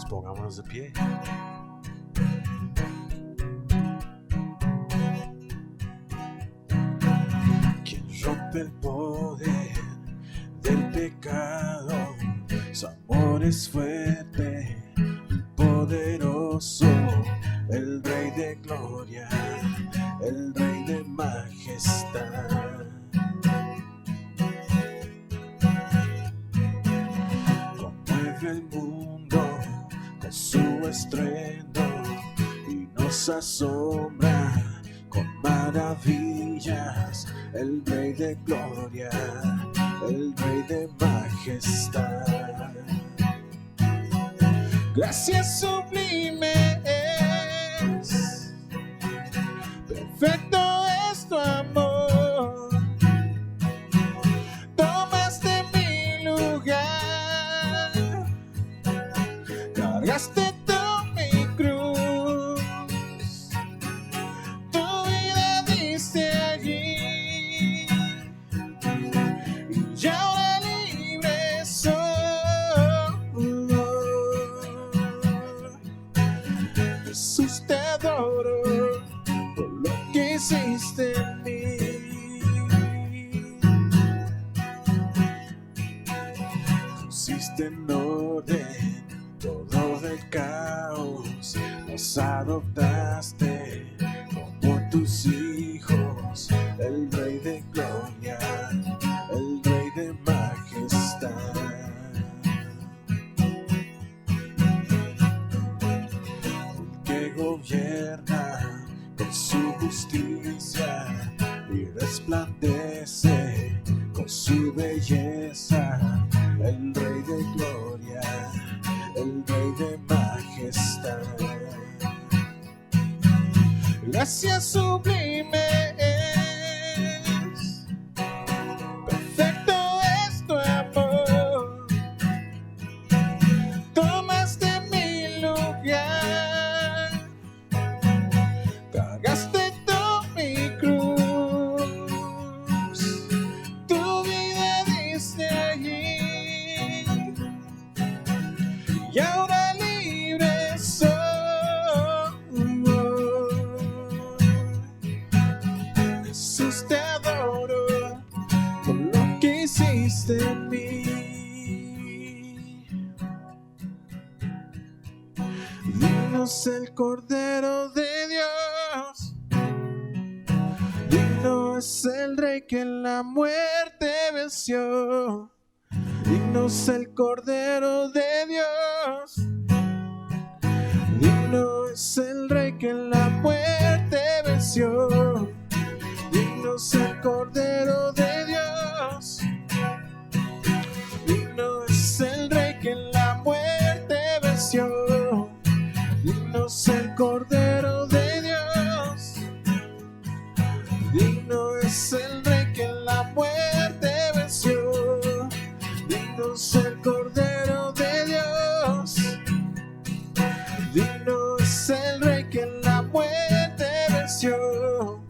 Pongámonos de pie. Quien rompe el poder del pecado, su amor es fuerte y poderoso, el Rey de gloria, el Rey de majestad. Conmueve el mundo con su estruendo y nos asombra con maravillas, el Rey de gloria, el Rey de majestad. Gracias sublime es, perfecto es tu amor. Tomaste mi lugar, cargaste tú mi cruz, tu vida diste allí, y ahora libre soy. Jesús, te adoro por lo que hiciste en mí. Pusiste en orden todo el caos, nos adoptaste como tus hijos, el Rey de gloria, el Rey de majestad. El que gobierna con su justicia y resplandece con su belleza, el Rey de gloria, el Rey de majestad. Gracias sublime es, perfecto es tu amor. Tomaste mi lugar, cargaste tú mi cruz, tu vida diste allí, y ahora libre soy. Jesús, te adoro por lo que hiciste en mí. Dignos el Cordero de Dios, digno es el Rey que en la muerte venció. Dignos el Cordero de Dios, digno es el Rey que en la muerte venció. Dignos el Cordero de Dios, digno es el Rey que en la muerte venció. Dignos el Cordero de Dios, digno es el Rey que en la muerte venció. Dignos el Cordero de Dios, digno es el Rey que en la muerte venció.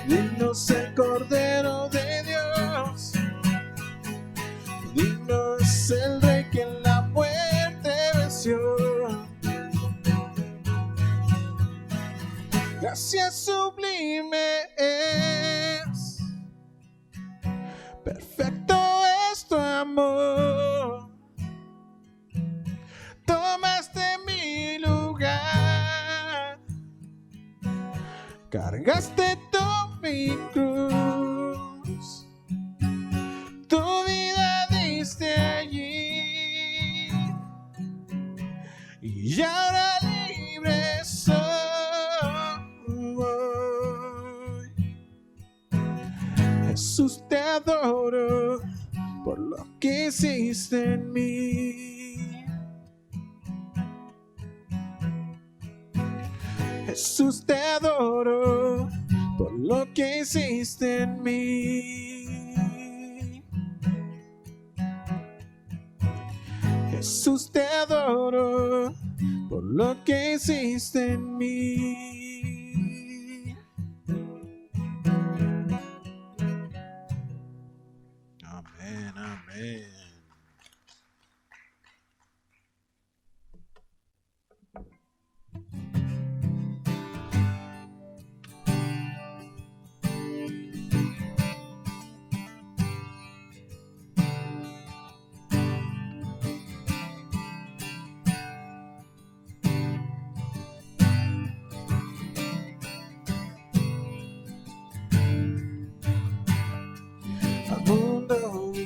Dignos el Cordero de Dios, digno es el Rey que en la muerte venció. Gracias sublime es, perfecto es tu amor. Tomaste mi lugar, cargaste tú mi cruz, tu vida diste allí, y ahora libre soy. Jesús, te adoro por lo que hiciste en mí. Jesús, te adoro por lo que hiciste en mí. Jesús, te adoro por lo que hiciste en mí. Amén, amén.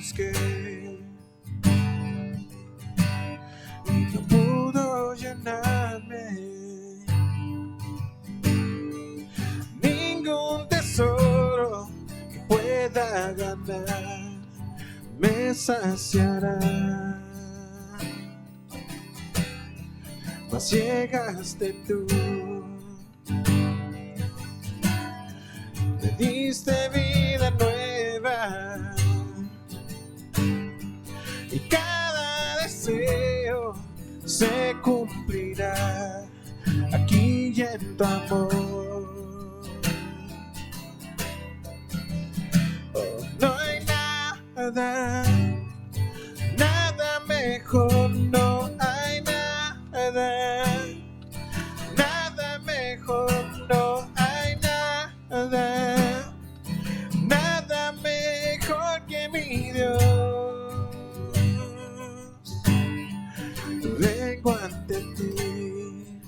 busqué y no pudo llenarme. Ningún tesoro que pueda ganar me saciará. Mas llegaste tú, me diste vida nueva y cada deseo se cumplirá aquí y en tu amor. Oh, no hay nada, nada mejor, no hay nada, nada mejor, no hay nada, nada mejor que mi Dios. Vengo ante ti,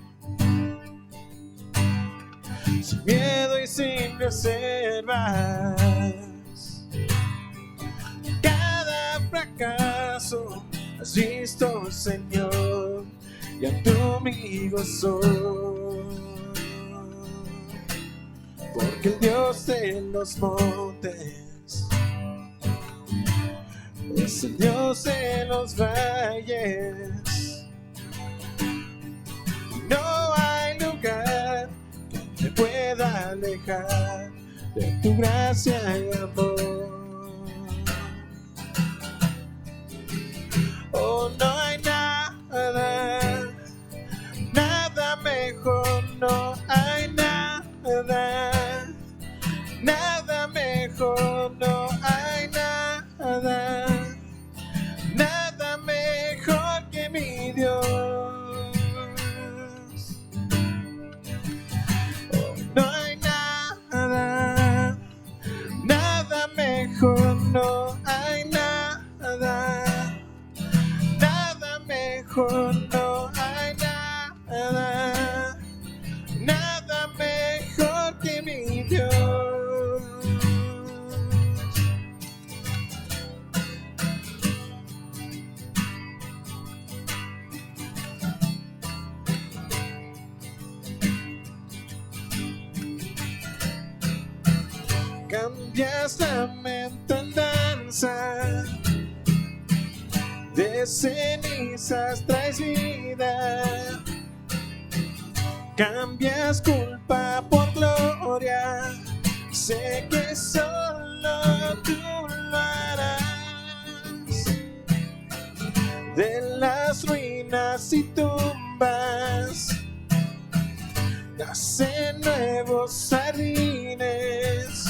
sin miedo y sin reservas. Cada fracaso has visto, Señor, y a tu amigo soy. Porque el Dios de los montes es el Dios de los valles. No hay lugar que me pueda alejar de tu gracia y amor. Oh, no hay nada, nada mejor, no hay nada, nada mejor, no hay nada, nada mejor que mi Dios. Oh, no hay nada, nada mejor, no hay nada, nada mejor, no hay nada, nada mejor que mi Dios. Cambias lamento en danza, de cenizas traes vida. Cambias culpa por gloria, sé que solo tú lo harás. De las ruinas y tumbas nacen nuevos jardines.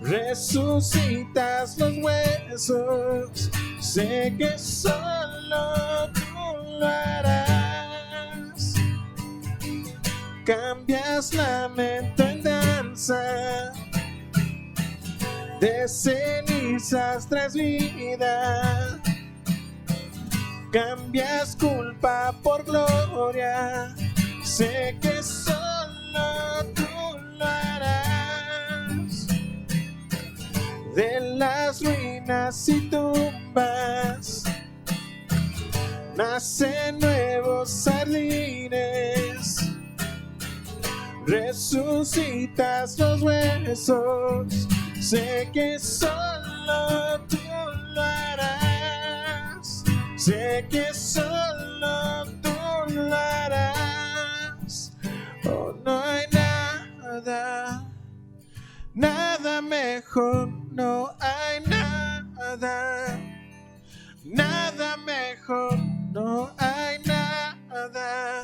Resucitas los huesos, sé que solo tú lo harás. Cambias lamento en danza, de cenizas traes vida. Cambias culpa por gloria, sé que solo tú lo harás. De las ruinas y tumbas nacen nuevos jardines. Resucitas los huesos, sé que solo tú lo harás. Sé que solo tú lo harás. Oh, no hay nada, nada mejor, no hay nada, nada mejor, no hay nada,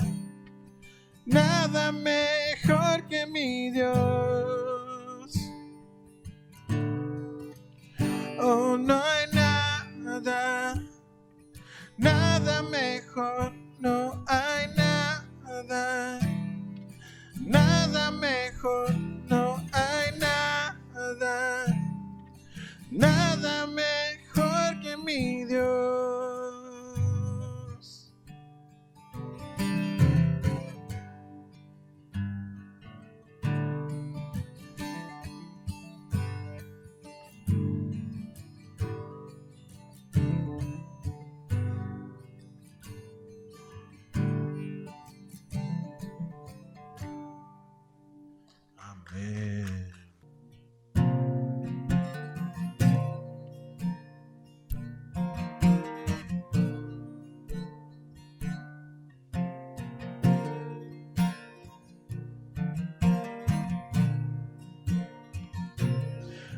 nada mejor que mi Dios. Oh, no hay nada, nada mejor, no hay nada, nada mejor, no hay nada, nada mejor que mi Dios.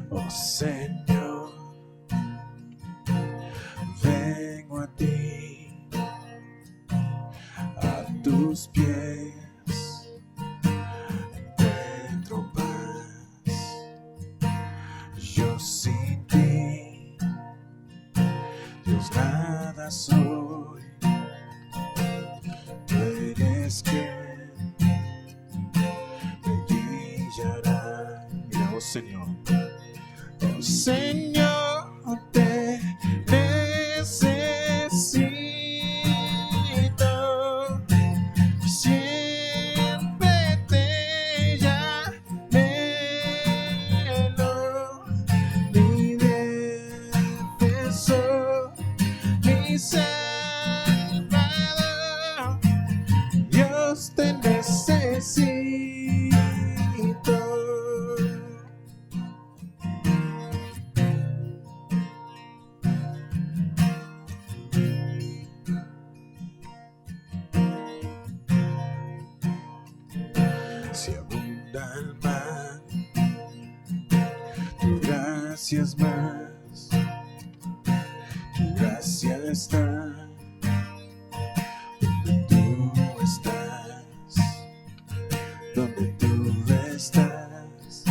Oh Señor, vengo a ti, a tus pies. Encuentro paz. Yo sin ti, Dios, nada soy. Tú eres quien me guiará. Mira, oh Señor. Oh Señor, te necesito. Siempre te anhelo. Mi defensor, mi Salvador. Dios, te necesito. Si abunda el mar, tu gracia es más. Tu gracia está donde tú estás, donde tú estás.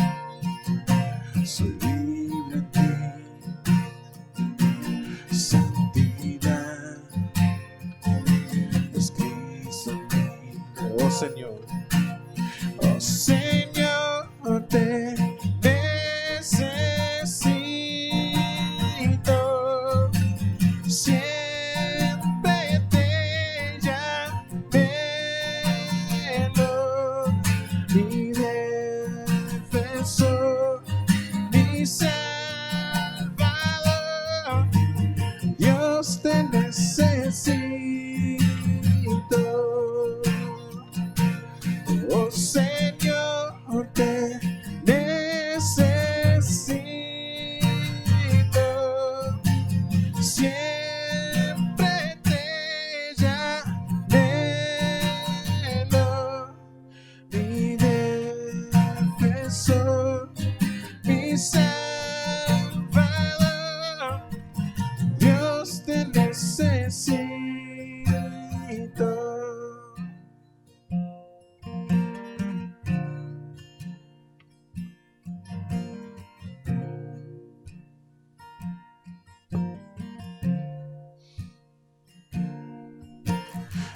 Soy libre en ti, santidad es Cristo en mí. Oh Señor. Oh Señor, te necesito. Siempre te anhelo. Mi defensor, mi Salvador. Dios, te necesito. Oh Señor, te necesito. Siempre te anhelo. Mi defensor, mi Salvador. Dios, te necesito.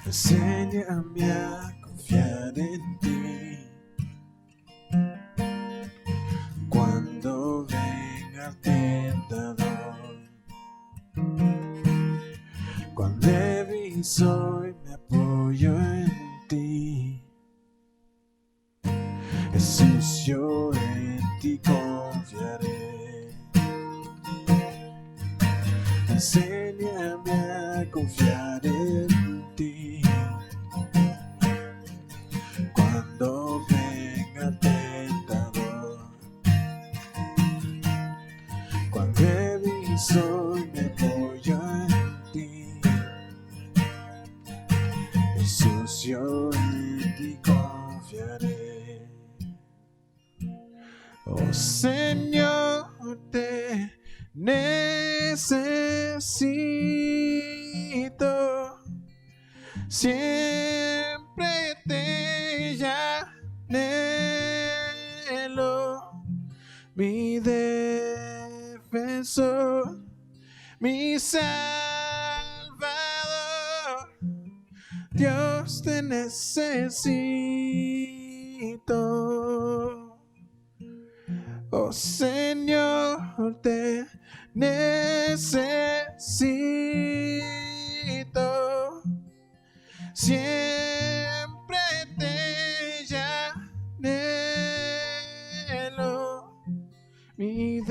Enséñame a confiar en ti cuando venga el tentador. Cuán débil soy, me apoyo en ti. Jesús, yo en ti confiaré. Enséñame a confiar en ti cuando venga el tentador. Cuán débil soy, me apoyo en ti. Jesús, yo en ti confiaré. Oh Señor, te necesito. Siempre te anhelo. Mi defensor, mi Salvador. Dios, te necesito. Oh Señor, te necesito. Siempre te anhelo. Mi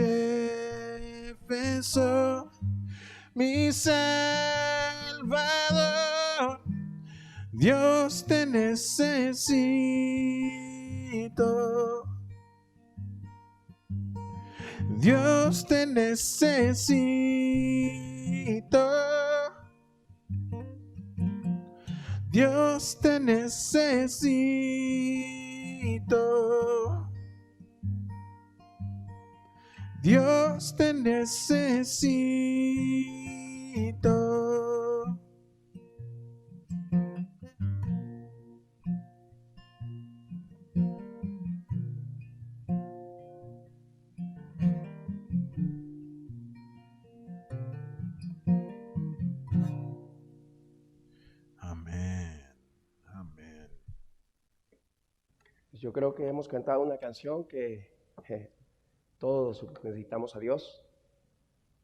defensor, mi Salvador. Dios, te necesito. Dios, te necesito. Dios, te necesito. Dios, te necesito. Amén. Amén. Yo creo que hemos cantado una canción que todos necesitamos a Dios.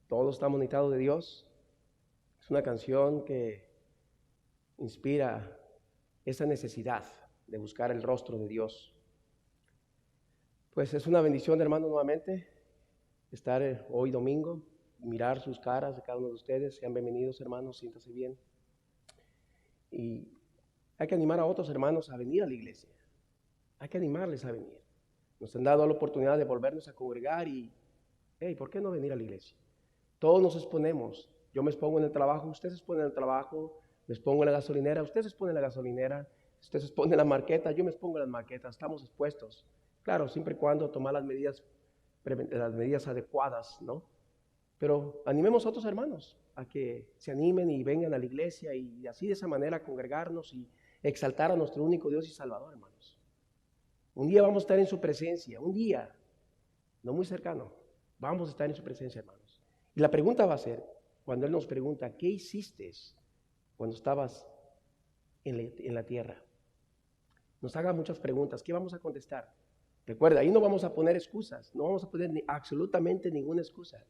Todos estamos necesitados de Dios. Es una canción que inspira esa necesidad de buscar el rostro de Dios. Pues es una bendición, hermanos, nuevamente estar hoy domingo, mirar sus caras de cada uno de ustedes. Sean bienvenidos, hermanos, siéntanse bien. Y hay que animar a otros hermanos a venir a la iglesia. Hay que animarles a venir. Nos han dado la oportunidad de volvernos a congregar y, ¿por qué no venir a la iglesia? Todos nos exponemos. Yo me expongo en el trabajo, ustedes se exponen en el trabajo, me expongo en la gasolinera, ustedes se exponen en la gasolinera, ustedes se exponen en la marqueta, yo me expongo en las marquetas, estamos expuestos. Claro, siempre y cuando tomar las medidas adecuadas, ¿no? Pero animemos a otros hermanos a que se animen y vengan a la iglesia y así de esa manera congregarnos y exaltar a nuestro único Dios y Salvador, hermanos. Un día vamos a estar en su presencia, un día, no muy cercano, vamos a estar en su presencia, hermanos. Y la pregunta va a ser, cuando Él nos pregunta, ¿qué hiciste cuando estabas en la tierra? Nos haga muchas preguntas, ¿qué vamos a contestar? Recuerda, ahí no vamos a poner excusas, no vamos a poner absolutamente ninguna excusa,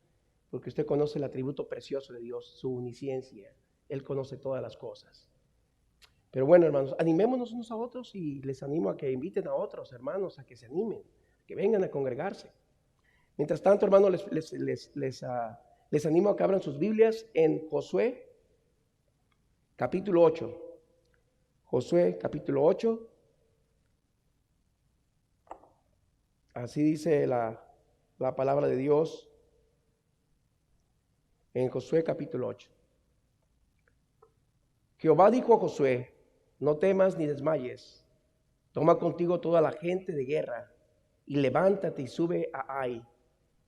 porque usted conoce el atributo precioso de Dios, su omnisciencia. Él conoce todas las cosas. Pero bueno, hermanos, animémonos unos a otros y les animo a que inviten a otros hermanos a que se animen, que vengan a congregarse. Mientras tanto, hermanos, les animo a que abran sus Biblias en Josué, capítulo 8. Josué, capítulo 8. Así dice la palabra de Dios en Josué, capítulo 8. Jehová dijo a Josué, no temas ni desmayes, toma contigo toda la gente de guerra y levántate y sube a Ai.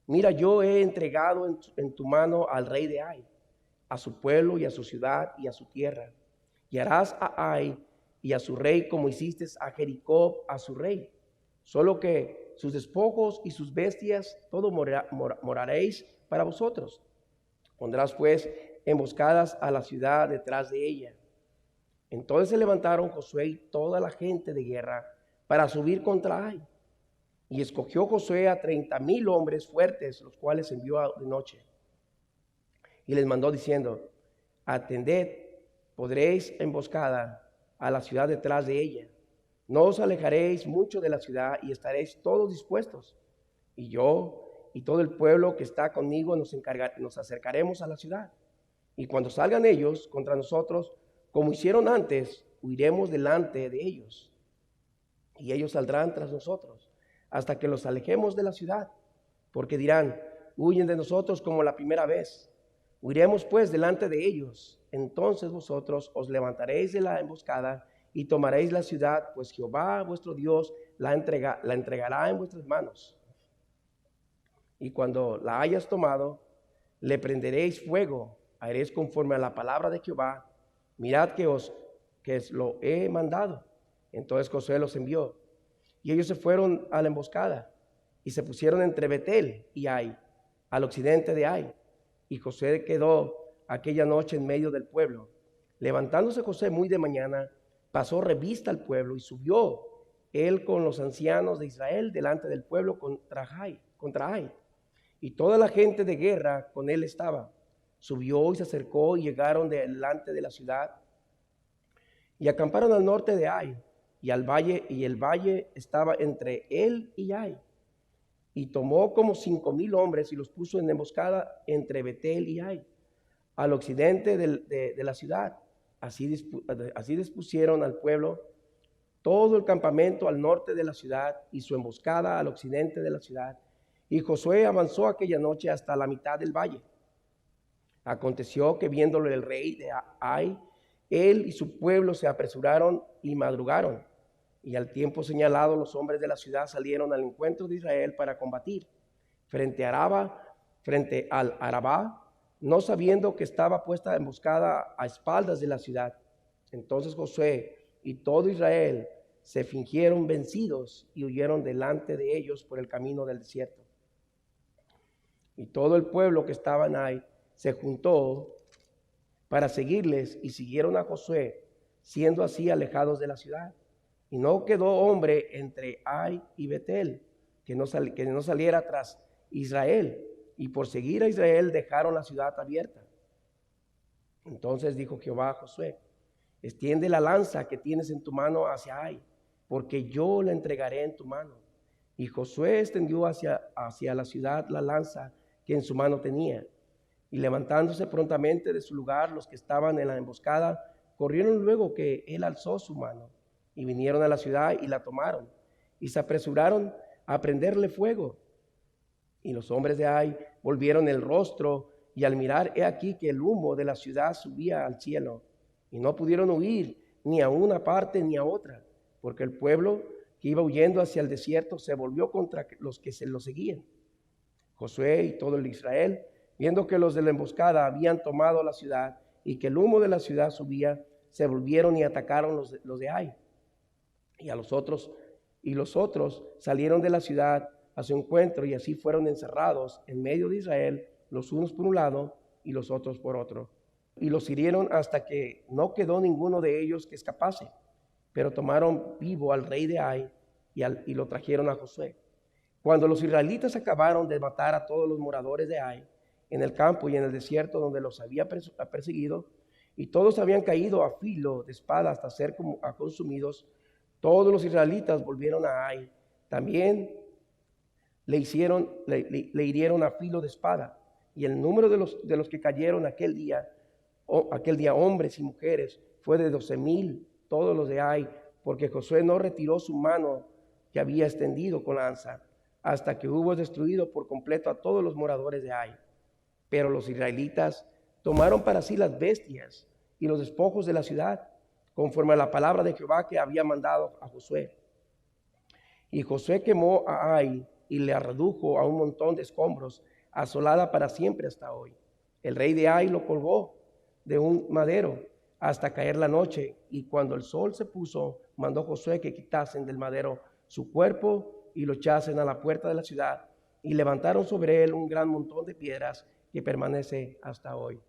Mira, yo he entregado en tu mano al rey de Ai, a su pueblo y a su ciudad y a su tierra. Y harás a Ai y a su rey como hiciste a Jericó a su rey. Solo que sus despojos y sus bestias, todo moraréis para vosotros. Pondrás pues emboscadas a la ciudad detrás de ella. Entonces se levantaron Josué y toda la gente de guerra para subir contra Ai. Y escogió Josué a 30,000 hombres fuertes, los cuales envió de noche. Y les mandó diciendo, atended, podréis emboscada a la ciudad detrás de ella. No os alejaréis mucho de la ciudad y estaréis todos dispuestos. Y yo y todo el pueblo que está conmigo nos acercaremos a la ciudad. Y cuando salgan ellos contra nosotros, como hicieron antes, huiremos delante de ellos. Y ellos saldrán tras nosotros, hasta que los alejemos de la ciudad. Porque dirán, huyen de nosotros como la primera vez. Huiremos pues delante de ellos. Entonces vosotros os levantaréis de la emboscada y tomaréis la ciudad, pues Jehová vuestro Dios la entregará en vuestras manos. Y cuando la hayas tomado, le prenderéis fuego, haréis conforme a la palabra de Jehová. Mirad que os lo he mandado. Entonces Josué los envió. Y ellos se fueron a la emboscada y se pusieron entre Betel y Ai, al occidente de Ai. Y Josué quedó aquella noche en medio del pueblo. Levantándose Josué muy de mañana, pasó revista al pueblo y subió él con los ancianos de Israel delante del pueblo contra Ai. Y toda la gente de guerra con él estaba. Subió y se acercó y llegaron delante de la ciudad y acamparon al norte de Ai y el valle estaba entre él y Ai. Y tomó como 5,000 hombres y los puso en emboscada entre Betel y Ai, al occidente de la ciudad. Así dispusieron al pueblo todo el campamento al norte de la ciudad y su emboscada al occidente de la ciudad. Y Josué avanzó aquella noche hasta la mitad del valle. Aconteció que viéndolo el rey de Ai, él y su pueblo se apresuraron y madrugaron. Y al tiempo señalado los hombres de la ciudad salieron al encuentro de Israel para combatir. frente al Arabá, no sabiendo que estaba puesta emboscada a espaldas de la ciudad. Entonces Josué y todo Israel se fingieron vencidos y huyeron delante de ellos por el camino del desierto. Y todo el pueblo que estaba en Ai se juntó para seguirles y siguieron a Josué, siendo así alejados de la ciudad. Y no quedó hombre entre Ai y Betel que no saliera tras Israel. Y por seguir a Israel dejaron la ciudad abierta. Entonces dijo Jehová a Josué: extiende la lanza que tienes en tu mano hacia Ai, porque yo la entregaré en tu mano. Y Josué extendió hacia la ciudad la lanza que en su mano tenía. Y levantándose prontamente de su lugar los que estaban en la emboscada, corrieron luego que él alzó su mano, y vinieron a la ciudad y la tomaron, y se apresuraron a prenderle fuego. Y los hombres de Ai volvieron el rostro, y al mirar, he aquí que el humo de la ciudad subía al cielo, y no pudieron huir ni a una parte ni a otra, porque el pueblo que iba huyendo hacia el desierto se volvió contra los que se lo seguían. Josué y todo el Israel, viendo que los de la emboscada habían tomado la ciudad y que el humo de la ciudad subía, se volvieron y atacaron los de Ai. Y los otros salieron de la ciudad a su encuentro, y así fueron encerrados en medio de Israel, los unos por un lado y los otros por otro. Y los hirieron hasta que no quedó ninguno de ellos que escapase. Pero tomaron vivo al rey de Ai y lo trajeron a Josué. Cuando los israelitas acabaron de matar a todos los moradores de Ai, en el campo y en el desierto donde los había perseguido, y todos habían caído a filo de espada hasta ser consumidos, todos los israelitas volvieron a Ai. También le hirieron a filo de espada, y el número de los que cayeron aquel día, hombres y mujeres, fue de 12,000, todos los de Ai, porque Josué no retiró su mano que había extendido con lanza, hasta que hubo destruido por completo a todos los moradores de Ai. Pero los israelitas tomaron para sí las bestias y los despojos de la ciudad, conforme a la palabra de Jehová que había mandado a Josué. Y Josué quemó a Ai y le redujo a un montón de escombros, asolada para siempre hasta hoy. El rey de Ai lo colgó de un madero hasta caer la noche, y cuando el sol se puso, mandó Josué que quitasen del madero su cuerpo y lo echasen a la puerta de la ciudad, y levantaron sobre él un gran montón de piedras que permanece hasta hoy.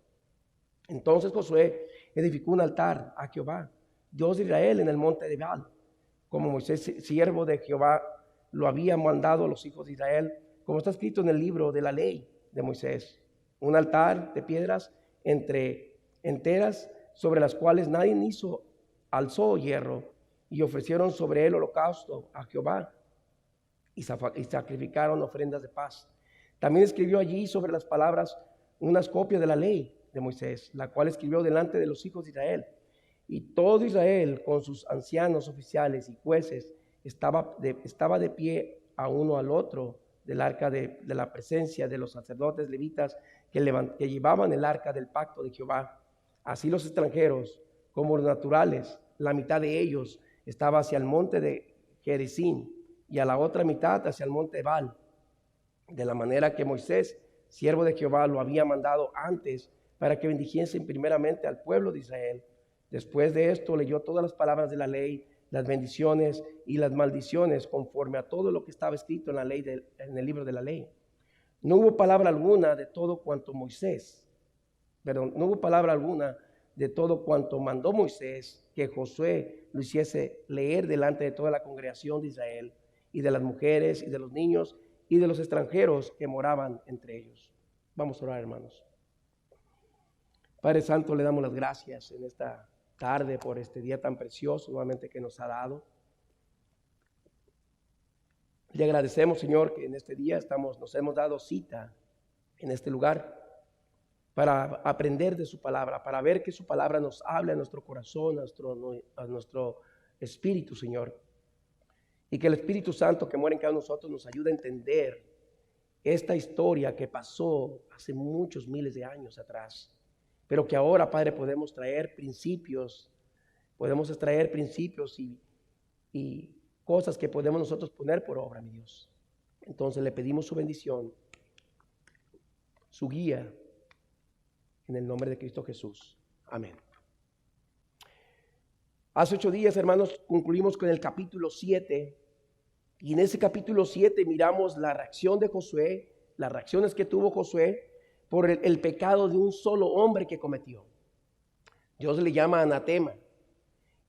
Entonces Josué edificó un altar a Jehová, Dios de Israel, en el monte de Baal, como Moisés, siervo de Jehová, lo había mandado a los hijos de Israel, como está escrito en el libro de la ley de Moisés. Un altar de piedras enteras, sobre las cuales nadie alzó hierro, y ofrecieron sobre él holocausto a Jehová, y sacrificaron ofrendas de paz. También escribió allí sobre las palabras unas copias de la ley de Moisés, la cual escribió delante de los hijos de Israel. Y todo Israel, con sus ancianos oficiales y jueces, estaba de pie a uno al otro del arca de la presencia de los sacerdotes levitas que llevaban el arca del pacto de Jehová. Así los extranjeros como los naturales, la mitad de ellos estaba hacia el monte de Gerizim y a la otra mitad hacia el monte Baal, de la manera que Moisés, siervo de Jehová, lo había mandado antes, para que bendijesen primeramente al pueblo de Israel. Después de esto leyó todas las palabras de la ley, las bendiciones y las maldiciones, conforme a todo lo que estaba escrito en la ley en el libro de la ley. No hubo palabra alguna de todo cuanto mandó Moisés que Josué lo hiciese leer delante de toda la congregación de Israel, y de las mujeres y de los niños y de los extranjeros que moraban entre ellos. Vamos a orar, hermanos. Padre Santo, le damos las gracias en esta tarde por este día tan precioso nuevamente que nos ha dado. Le agradecemos, Señor, que en este día nos hemos dado cita en este lugar para aprender de su palabra, para ver que su palabra nos habla a nuestro corazón, a nuestro espíritu, Señor. Y que el Espíritu Santo que muere en cada uno de nosotros nos ayude a entender esta historia que pasó hace muchos miles de años atrás, pero que ahora, Padre, podemos extraer principios y cosas que podemos nosotros poner por obra, mi Dios. Entonces le pedimos su bendición su guía, en el nombre de Cristo Jesús. Amén. Hace 8 días, hermanos, concluimos con el capítulo 7. Y en ese capítulo 7 miramos la reacción de Josué, las reacciones que tuvo Josué por el pecado de un solo hombre que cometió. Dios le llama anatema.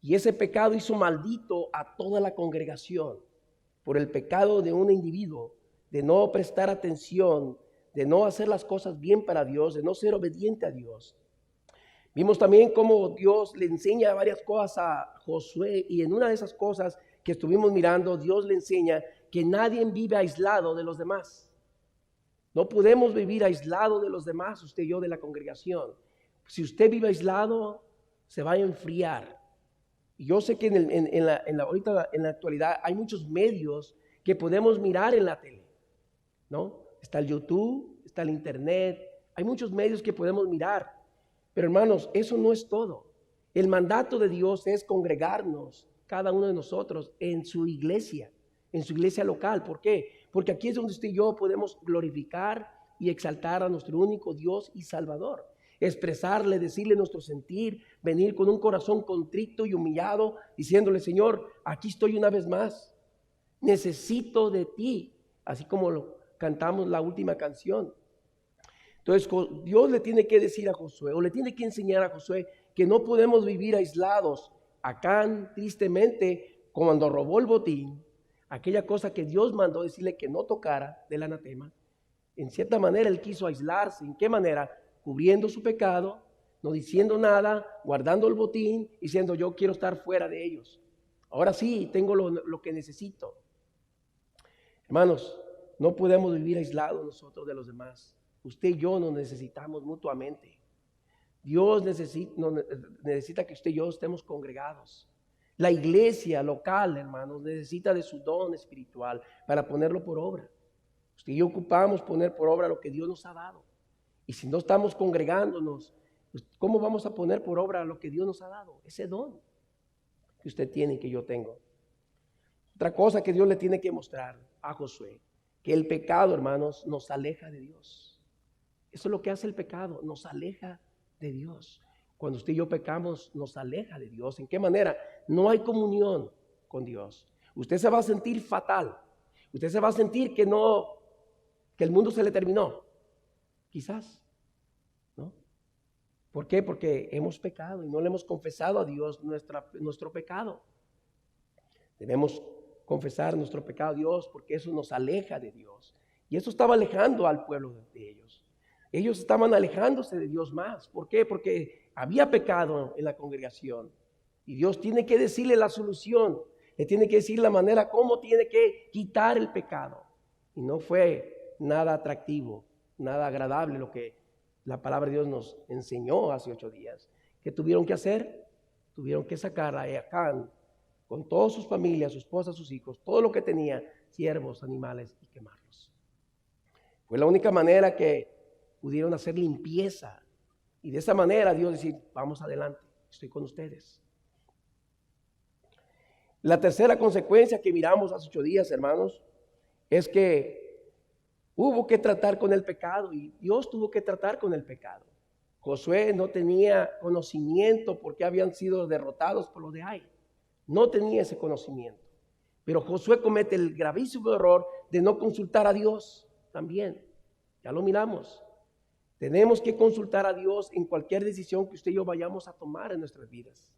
Y ese pecado hizo maldito a toda la congregación por el pecado de un individuo, de no prestar atención, de no hacer las cosas bien para Dios, de no ser obediente a Dios. Vimos también cómo Dios le enseña varias cosas a Josué, y en una de esas cosas que estuvimos mirando, Dios le enseña que nadie vive aislado de los demás. No podemos vivir aislado de los demás, usted y yo, de la congregación. Si usted vive aislado, se va a enfriar. Y yo sé que ahorita en la actualidad hay muchos medios que podemos mirar en la tele, ¿no? Está el YouTube, está el internet, hay muchos medios que podemos mirar. Pero hermanos, eso no es todo. El mandato de Dios es congregarnos, cada uno de nosotros, en su iglesia local. ¿Por qué? Porque aquí es donde usted y yo podemos glorificar y exaltar a nuestro único Dios y Salvador. Expresarle, decirle nuestro sentir, venir con un corazón contrito y humillado, diciéndole: Señor, aquí estoy una vez más, necesito de ti, así como lo cantamos la última canción. Entonces Dios le tiene que decir a Josué, o le tiene que enseñar a Josué, que no podemos vivir aislados. Acán, tristemente, cuando robó el botín, aquella cosa que Dios mandó decirle que no tocara del anatema, en cierta manera él quiso aislarse. ¿En qué manera? Cubriendo su pecado, no diciendo nada, guardando el botín, diciendo: yo quiero estar fuera de ellos. Ahora sí, tengo lo que necesito. Hermanos, no podemos vivir aislados nosotros de los demás. Usted y yo nos necesitamos mutuamente. Dios necesita que usted y yo estemos congregados. La iglesia local, hermanos, necesita de su don espiritual para ponerlo por obra. Usted y yo ocupamos poner por obra lo que Dios nos ha dado. Y si no estamos congregándonos, pues, ¿cómo vamos a poner por obra lo que Dios nos ha dado? Ese don que usted tiene y que yo tengo. Otra cosa que Dios le tiene que mostrar a Josué, que el pecado, hermanos, nos aleja de Dios. Eso es lo que hace el pecado, nos aleja de Dios. Cuando usted y yo pecamos, nos aleja de Dios. ¿En qué manera? No hay comunión con Dios. Usted se va a sentir fatal. Usted se va a sentir que el mundo se le terminó. Quizás, ¿no? ¿Por qué? Porque hemos pecado y no le hemos confesado a Dios nuestro pecado. Debemos confesar nuestro pecado a Dios, porque eso nos aleja de Dios. Y eso estaba alejando al pueblo de ellos. Ellos estaban alejándose de Dios más. ¿Por qué? Porque había pecado en la congregación. Y Dios tiene que decirle la solución. Le tiene que decir la manera cómo tiene que quitar el pecado. Y no fue nada atractivo, nada agradable lo que la palabra de Dios nos enseñó hace 8 días. ¿Qué tuvieron que hacer? Tuvieron que sacar a Acán con todas sus familias, su esposa, sus hijos, todo lo que tenía, siervos, animales, y quemarlos. Fue la única manera que pudieron hacer limpieza. Y de esa manera Dios decir: vamos adelante, estoy con ustedes. La tercera consecuencia que miramos hace 8 días, hermanos, es que hubo que tratar con el pecado, y Dios tuvo que tratar con el pecado. Josué no tenía conocimiento porque habían sido derrotados por los de Ai. No tenía ese conocimiento. Pero Josué comete el gravísimo error de no consultar a Dios también. Ya lo miramos. Tenemos que consultar a Dios en cualquier decisión que usted y yo vayamos a tomar en nuestras vidas.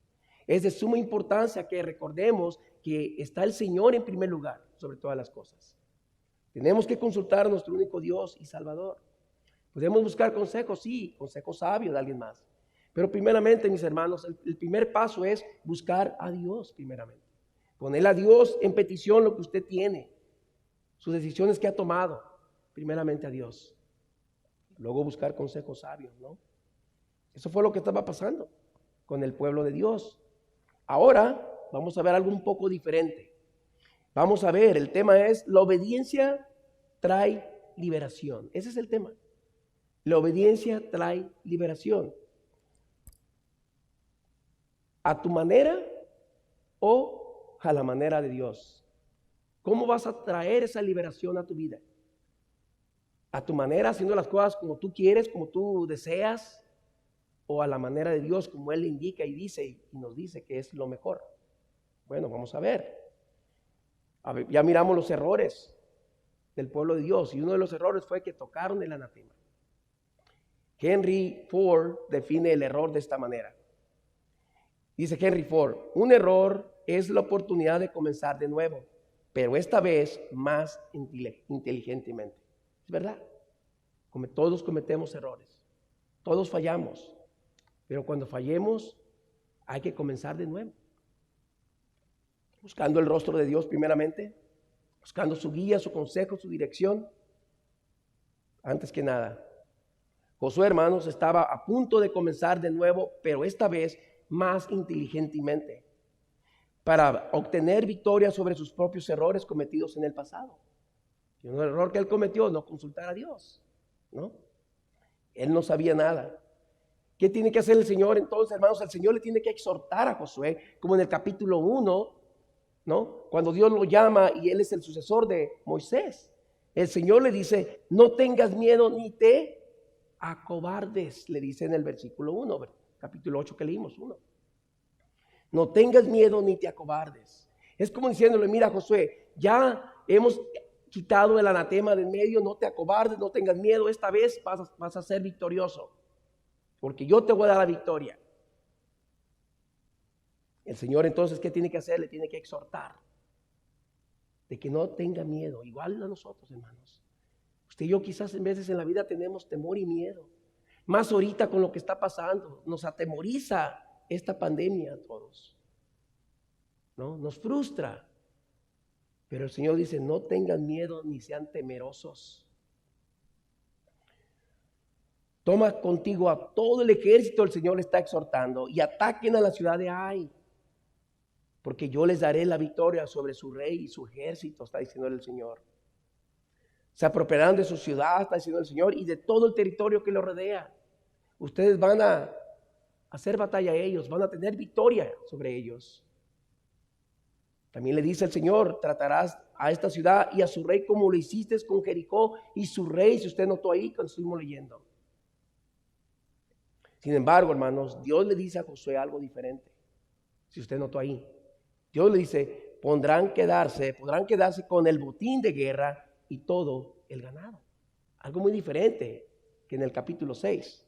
Es de suma importancia que recordemos que está el Señor en primer lugar sobre todas las cosas. Tenemos que consultar a nuestro único Dios y Salvador. Podemos buscar consejos, sí, consejos sabios de alguien más. Pero primeramente, mis hermanos, el primer paso es buscar a Dios primeramente. Ponerle a Dios en petición lo que usted tiene, sus decisiones que ha tomado, primeramente a Dios. Luego buscar consejos sabios, ¿no? Eso fue lo que estaba pasando con el pueblo de Dios. Ahora vamos a ver algo un poco diferente. Vamos a ver, el tema es: la obediencia trae liberación. Ese es el tema. La obediencia trae liberación. ¿A tu manera o a la manera de Dios? ¿Cómo vas a traer esa liberación a tu vida? a tu manera, haciendo las cosas como tú quieres, como tú deseas, o a la manera de Dios, como Él indica y dice y nos dice que es lo mejor. Bueno, vamos a ver. Ya miramos los errores del pueblo de Dios, y uno de los errores fue que tocaron el anatema. Henry Ford define el error de esta manera. Dice Henry Ford: un error es la oportunidad de comenzar de nuevo, pero esta vez más inteligentemente. Es verdad, todos cometemos errores, todos fallamos, pero cuando fallemos hay que comenzar de nuevo, buscando el rostro de Dios primeramente, buscando su guía, su consejo, su dirección. Antes que nada, Josué, hermanos, estaba a punto de comenzar de nuevo, pero esta vez más inteligentemente, para obtener victoria sobre sus propios errores cometidos en el pasado. Y un error que él cometió, no consultar a Dios, ¿no? Él no sabía nada. ¿Qué tiene que hacer el Señor entonces, hermanos? El Señor le tiene que exhortar a Josué, como en el capítulo 1, ¿no? Cuando Dios lo llama y él es el sucesor de Moisés. El Señor le dice: no tengas miedo ni te acobardes, le dice en el versículo 1, capítulo 8 que leímos, 1. No tengas miedo ni te acobardes. Es como diciéndole: mira, Josué, ya hemos quitado el anatema de en medio, no te acobardes, no tengas miedo, esta vez vas a ser victorioso, porque yo te voy a dar la victoria. El Señor entonces, ¿qué tiene que hacer? Le tiene que exhortar de que no tenga miedo, igual a nosotros, hermanos. Usted y yo quizás en veces en la vida tenemos temor y miedo, más ahorita con lo que está pasando, nos atemoriza esta pandemia a todos, ¿no? Nos frustra, pero el Señor dice: no tengan miedo ni sean temerosos. Toma contigo a todo el ejército, el Señor le está exhortando, y ataquen a la ciudad de Ai, porque yo les daré la victoria sobre su rey y su ejército, está diciendo el Señor. Se apropiarán de su ciudad, está diciendo el Señor, y de todo el territorio que lo rodea. Ustedes van a hacer batalla a ellos, van a tener victoria sobre ellos. También le dice el Señor: tratarás a esta ciudad y a su rey como lo hiciste con Jericó y su rey. Si usted notó ahí cuando estuvimos leyendo. Sin embargo, hermanos, Dios le dice a Josué algo diferente. Si usted notó ahí, Dios le dice: podrán quedarse con el botín de guerra y todo el ganado. Algo muy diferente que en el capítulo 6.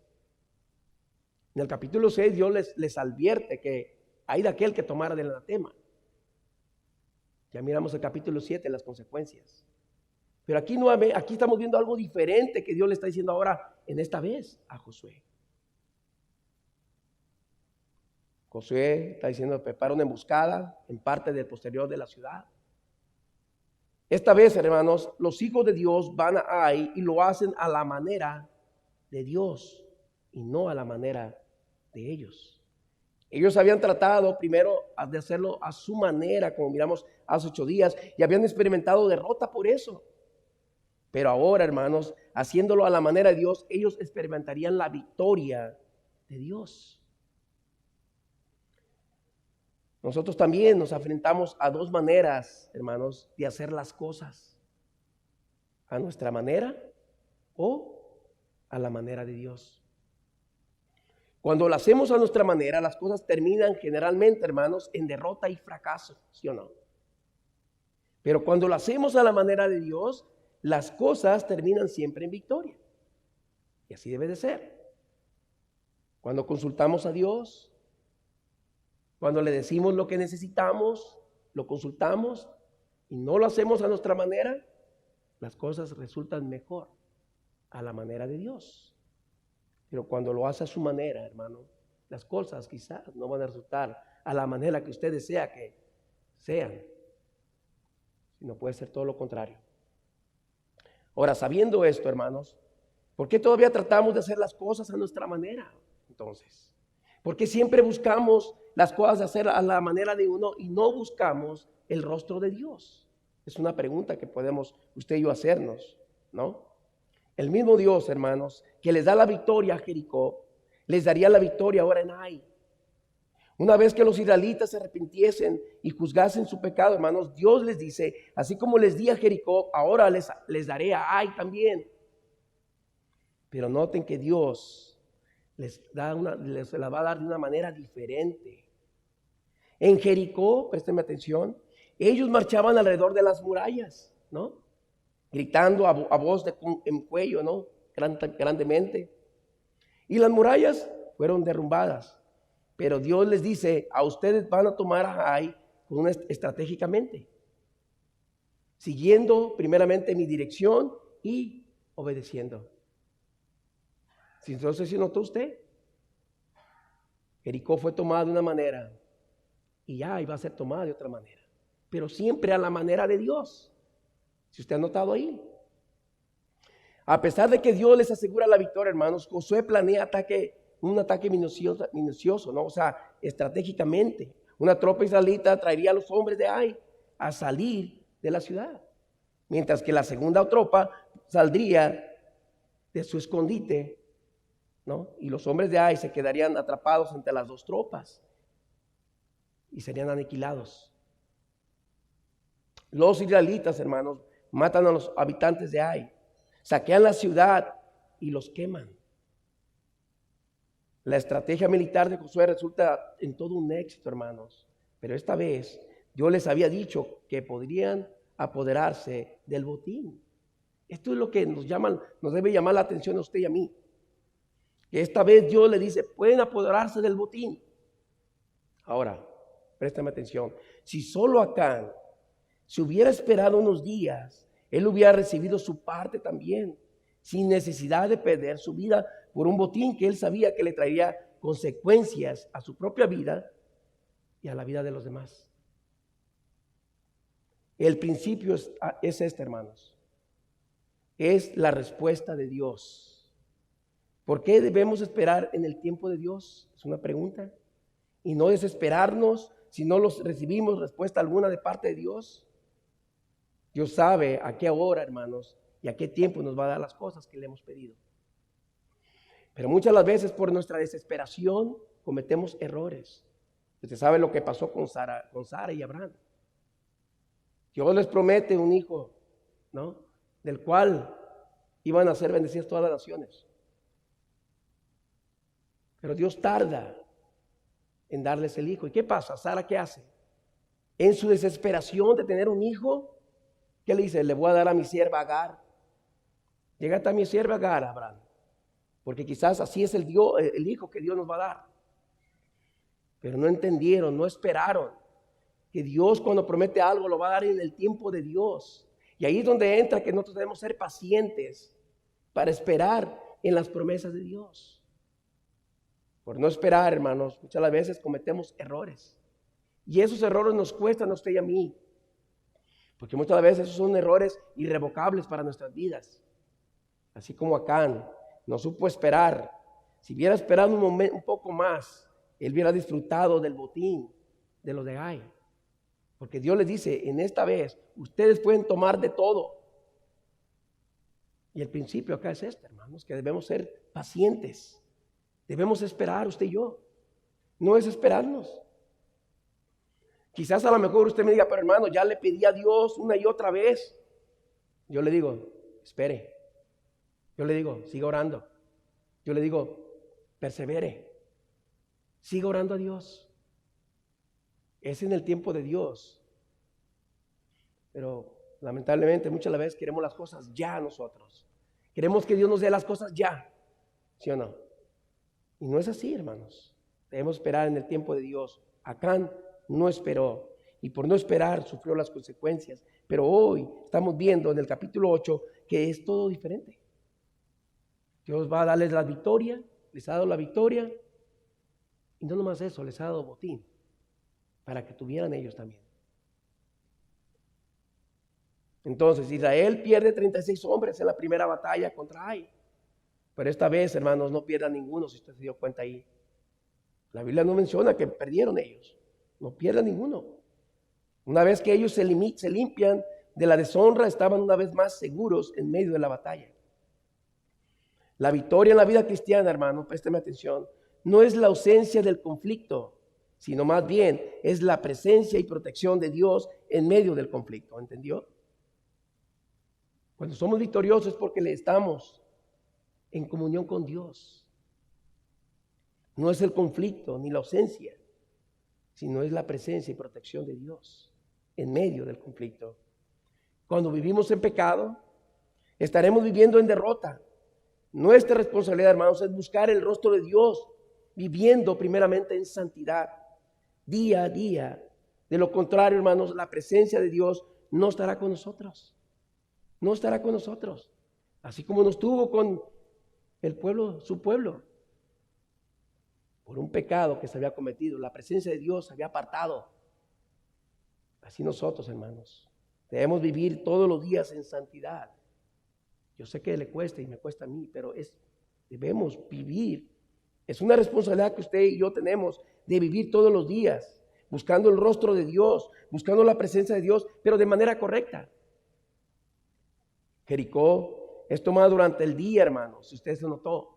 En el capítulo 6 Dios les advierte que hay de aquel que tomara del anatema. Ya miramos el capítulo 7, las consecuencias. Pero aquí estamos viendo algo diferente que Dios le está diciendo ahora, en esta vez, a Josué. Josué está diciendo: prepara una emboscada en parte del posterior de la ciudad. Esta vez, hermanos, los hijos de Dios van a Ai y lo hacen a la manera de Dios y no a la manera de ellos. Ellos habían tratado primero de hacerlo a su manera, como miramos hace 8 días, y habían experimentado derrota por eso. Pero ahora, hermanos, haciéndolo a la manera de Dios, ellos experimentarían la victoria de Dios. Nosotros también nos enfrentamos a 2 maneras, hermanos, de hacer las cosas: a nuestra manera o a la manera de Dios. Cuando lo hacemos a nuestra manera, las cosas terminan generalmente, hermanos, en derrota y fracaso, ¿sí o no? Pero cuando lo hacemos a la manera de Dios, las cosas terminan siempre en victoria. Y así debe de ser. Cuando consultamos a Dios, cuando le decimos lo que necesitamos, lo consultamos y no lo hacemos a nuestra manera, las cosas resultan mejor a la manera de Dios. Pero cuando lo hace a su manera, hermano, las cosas quizás no van a resultar a la manera que usted desea que sean, sino puede ser todo lo contrario. Ahora, sabiendo esto, hermanos, ¿por qué todavía tratamos de hacer las cosas a nuestra manera? Entonces, ¿por qué siempre buscamos las cosas de hacer a la manera de uno y no buscamos el rostro de Dios? Es una pregunta que podemos usted y yo hacernos, ¿no? El mismo Dios, hermanos, que les da la victoria a Jericó, les daría la victoria ahora en Ai. Una vez que los israelitas se arrepintiesen y juzgasen su pecado, hermanos, Dios les dice: así como les di a Jericó, ahora les daré a Ai también. Pero noten que Dios les la va a dar de una manera diferente. En Jericó, préstenme atención, ellos marchaban alrededor de las murallas, ¿no? Gritando a voz en cuello, ¿no? Grandemente. Y las murallas fueron derrumbadas. Pero Dios les dice, a ustedes van a tomar a Ai estratégicamente, siguiendo primeramente mi dirección y obedeciendo. Entonces, ¿sí notó usted? Jericó fue tomada de una manera y Ai va a ser tomada de otra manera, pero siempre a la manera de Dios. Si usted ha notado ahí. A pesar de que Dios les asegura la victoria, hermanos, Josué planea un ataque minucioso, ¿no? O sea, estratégicamente. Una tropa israelita traería a los hombres de Ai a salir de la ciudad, mientras que la segunda tropa saldría de su escondite, ¿no? Y los hombres de Ai se quedarían atrapados entre las dos tropas y serían aniquilados. Los israelitas, hermanos, matan a los habitantes de Ai, saquean la ciudad y los queman. La estrategia militar de Josué resulta en todo un éxito, hermanos. Pero esta vez Dios les había dicho que podrían apoderarse del botín. Esto es lo que nos debe llamar la atención a usted y a mí. Que esta vez Dios le dice, pueden apoderarse del botín. Ahora, préstame atención. Si solo Acán se hubiera esperado unos días, él hubiera recibido su parte también, sin necesidad de perder su vida por un botín que él sabía que le traería consecuencias a su propia vida y a la vida de los demás. El principio es este, hermanos. Es la respuesta de Dios. ¿Por qué debemos esperar en el tiempo de Dios? Es una pregunta. Y no desesperarnos si no recibimos respuesta alguna de parte de Dios. Dios sabe a qué hora, hermanos, y a qué tiempo nos va a dar las cosas que le hemos pedido. Pero muchas las veces por nuestra desesperación cometemos errores. Usted sabe lo que pasó con Sara y Abraham. Dios les promete un hijo, ¿no? Del cual iban a ser bendecidas todas las naciones. Pero Dios tarda en darles el hijo. ¿Y qué pasa? Sara, ¿qué hace? En su desesperación de tener un hijo, ¿qué le dice? Le voy a dar a mi sierva Agar. Llégate a mi sierva Agar, Abraham. Porque quizás así es el hijo que Dios nos va a dar. Pero no entendieron, no esperaron que Dios cuando promete algo lo va a dar en el tiempo de Dios. Y ahí es donde entra que nosotros debemos ser pacientes para esperar en las promesas de Dios. Por no esperar, hermanos, muchas las veces cometemos errores. Y esos errores nos cuestan a usted y a mí. Porque muchas veces esos son errores irrevocables para nuestras vidas. Así como Acán no supo esperar. Si hubiera esperado un poco más, él hubiera disfrutado del botín de los de Ai. Porque Dios les dice, en esta vez, ustedes pueden tomar de todo. Y el principio acá es este, hermanos, que debemos ser pacientes. Debemos esperar, usted y yo. No es esperarnos. Quizás a lo mejor usted me diga, pero hermano, ya le pedí a Dios una y otra vez. Yo le digo, espere. Yo le digo, siga orando. Yo le digo, persevere. Siga orando a Dios. Es en el tiempo de Dios. Pero lamentablemente muchas veces queremos las cosas ya nosotros. Queremos que Dios nos dé las cosas ya. ¿Sí o no? Y no es así, hermanos. Debemos esperar en el tiempo de Dios. Acán no esperó y por no esperar sufrió las consecuencias. Pero hoy estamos viendo en el capítulo 8 que es todo diferente. Dios va a darles la victoria, les ha dado la victoria y no nomás eso, les ha dado botín para que tuvieran ellos también. Entonces Israel pierde 36 hombres en la primera batalla contra Ai. Pero esta vez, hermanos, no pierdan ninguno, si usted se dio cuenta ahí. La Biblia no menciona que perdieron ellos. No pierdan ninguno. Una vez que ellos se limpian de la deshonra, estaban una vez más seguros en medio de la batalla. La victoria en la vida cristiana, hermano, présteme atención, no es la ausencia del conflicto, sino más bien es la presencia y protección de Dios en medio del conflicto. ¿Entendió? Cuando somos victoriosos es porque le estamos en comunión con Dios. No es el conflicto ni la ausencia, sino es la presencia y protección de Dios en medio del conflicto. Cuando vivimos en pecado, estaremos viviendo en derrota. Nuestra responsabilidad, hermanos, es buscar el rostro de Dios, viviendo primeramente en santidad, día a día. De lo contrario, hermanos, la presencia de Dios no estará con nosotros. No estará con nosotros. Así como no estuvo con el pueblo, su pueblo. Por un pecado que se había cometido, la presencia de Dios se había apartado. Así nosotros, hermanos, debemos vivir todos los días en santidad. Yo sé que le cuesta y me cuesta a mí, pero debemos vivir. Es una responsabilidad que usted y yo tenemos de vivir todos los días, buscando el rostro de Dios, buscando la presencia de Dios, pero de manera correcta. Jericó es tomada durante el día, hermanos, si usted se notó.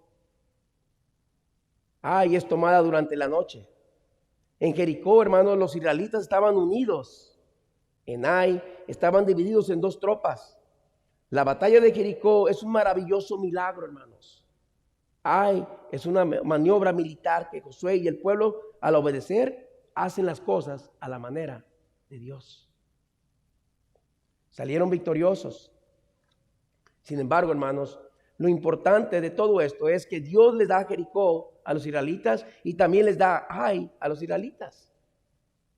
Y es tomada durante la noche. En Jericó, hermanos, los israelitas estaban unidos. En Ai estaban divididos en dos tropas. La batalla de Jericó es un maravilloso milagro, hermanos. Ai es una maniobra militar que Josué y el pueblo, al obedecer, hacen las cosas a la manera de Dios. Salieron victoriosos. Sin embargo, hermanos, lo importante de todo esto es que Dios les da a Jericó a los israelitas y también les da Ai a los israelitas.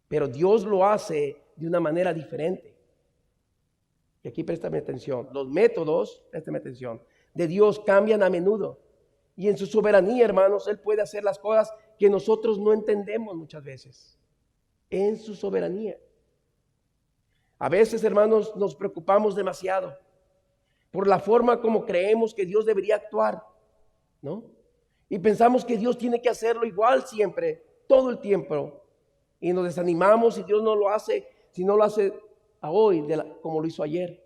Pero Dios lo hace de una manera diferente. Y aquí préstame atención. Los métodos, préstame atención, de Dios cambian a menudo. Y en su soberanía, hermanos, Él puede hacer las cosas que nosotros no entendemos muchas veces. En su soberanía. A veces, hermanos, nos preocupamos demasiado por la forma como creemos que Dios debería actuar, ¿no? Y pensamos que Dios tiene que hacerlo igual siempre, todo el tiempo. Y nos desanimamos si Dios no lo hace, si no lo hace a hoy como lo hizo ayer.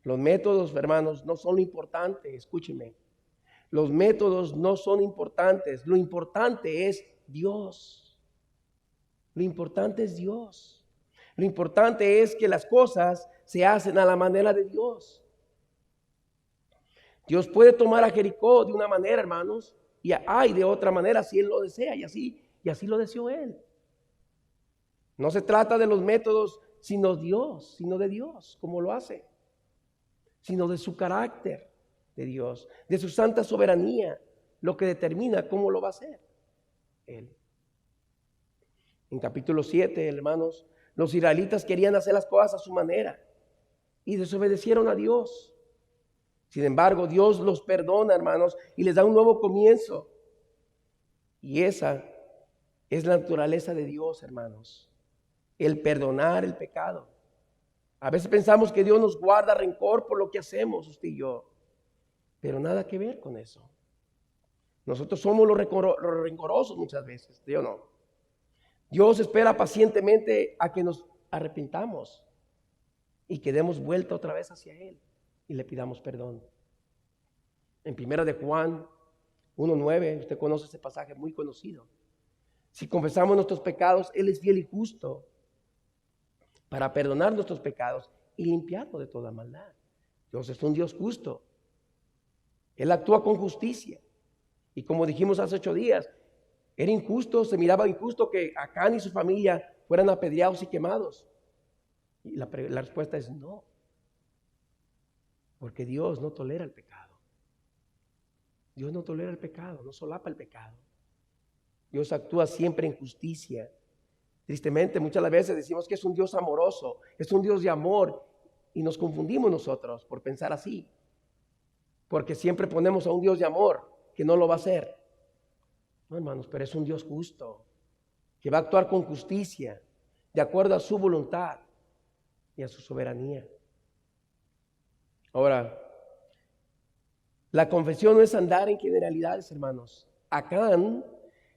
Los métodos, hermanos, no son lo importante, escúchenme. Los métodos no son importantes, lo importante es Dios. Lo importante es Dios. Lo importante es que las cosas se hacen a la manera de Dios. Dios puede tomar a Jericó de una manera, hermanos, y a Ai de otra manera si Él lo desea, y así lo deseó Él. No se trata de los métodos, sino de Dios, como lo hace, sino de su carácter de Dios, de su santa soberanía, lo que determina cómo lo va a hacer Él. En capítulo 7, hermanos, los israelitas querían hacer las cosas a su manera y desobedecieron a Dios. Sin embargo, Dios los perdona, hermanos, y les da un nuevo comienzo. Y esa es la naturaleza de Dios, hermanos. El perdonar el pecado. A veces pensamos que Dios nos guarda rencor por lo que hacemos, usted y yo. Pero nada que ver con eso. Nosotros somos los rencorosos muchas veces, ¿sí o no? Dios espera pacientemente a que nos arrepintamos y que demos vuelta otra vez hacia Él y le pidamos perdón. En 1 de Juan 1:9, usted conoce ese pasaje muy conocido. Si confesamos nuestros pecados, Él es fiel y justo para perdonar nuestros pecados y limpiarnos de toda maldad. Dios es un Dios justo. Él actúa con justicia. Y como dijimos hace 8 días, era injusto, se miraba injusto que Acán y su familia fueran apedreados y quemados. Y la respuesta es no. Porque Dios no tolera el pecado. Dios no tolera el pecado, no solapa el pecado. Dios actúa siempre en justicia. Tristemente, muchas veces decimos que es un Dios amoroso, es un Dios de amor, y nos confundimos nosotros por pensar así. Porque siempre ponemos a un Dios de amor que no lo va a hacer. No, hermanos, pero es un Dios justo, que va a actuar con justicia, de acuerdo a su voluntad y a su soberanía. Ahora, la confesión no es andar en generalidades, hermanos. Acán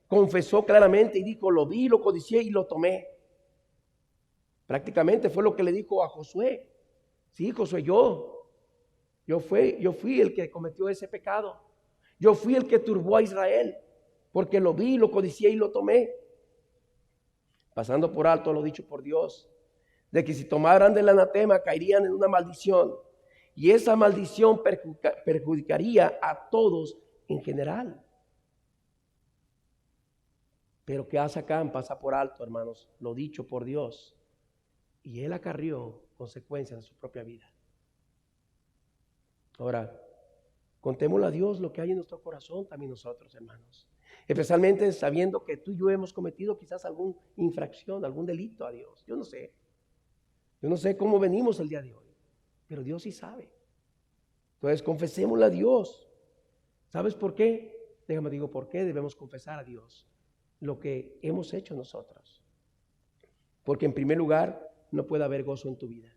confesó claramente y dijo, lo vi, lo codicié y lo tomé. Prácticamente fue lo que le dijo a Josué. Sí, Josué, yo fui el que cometió ese pecado. Yo fui el que turbó a Israel, porque lo vi, lo codicié y lo tomé. Pasando por alto lo dicho por Dios, de que si tomaran del anatema caerían en una maldición. y esa maldición perjudicaría a todos en general. Pero ¿qué hace Acán? Pasa por alto, hermanos, lo dicho por Dios, y él acarrió consecuencias en su propia vida. Ahora, contémosle a Dios lo que hay en nuestro corazón también nosotros, hermanos. Especialmente sabiendo que tú y yo hemos cometido quizás alguna infracción, algún delito a Dios. Yo no sé. Yo no sé cómo venimos el día de hoy, pero Dios sí sabe. Entonces, confesémosle a Dios. ¿Sabes por qué? Déjame digo por qué debemos confesar a Dios lo que hemos hecho nosotros. Porque en primer lugar, no puede haber gozo en tu vida.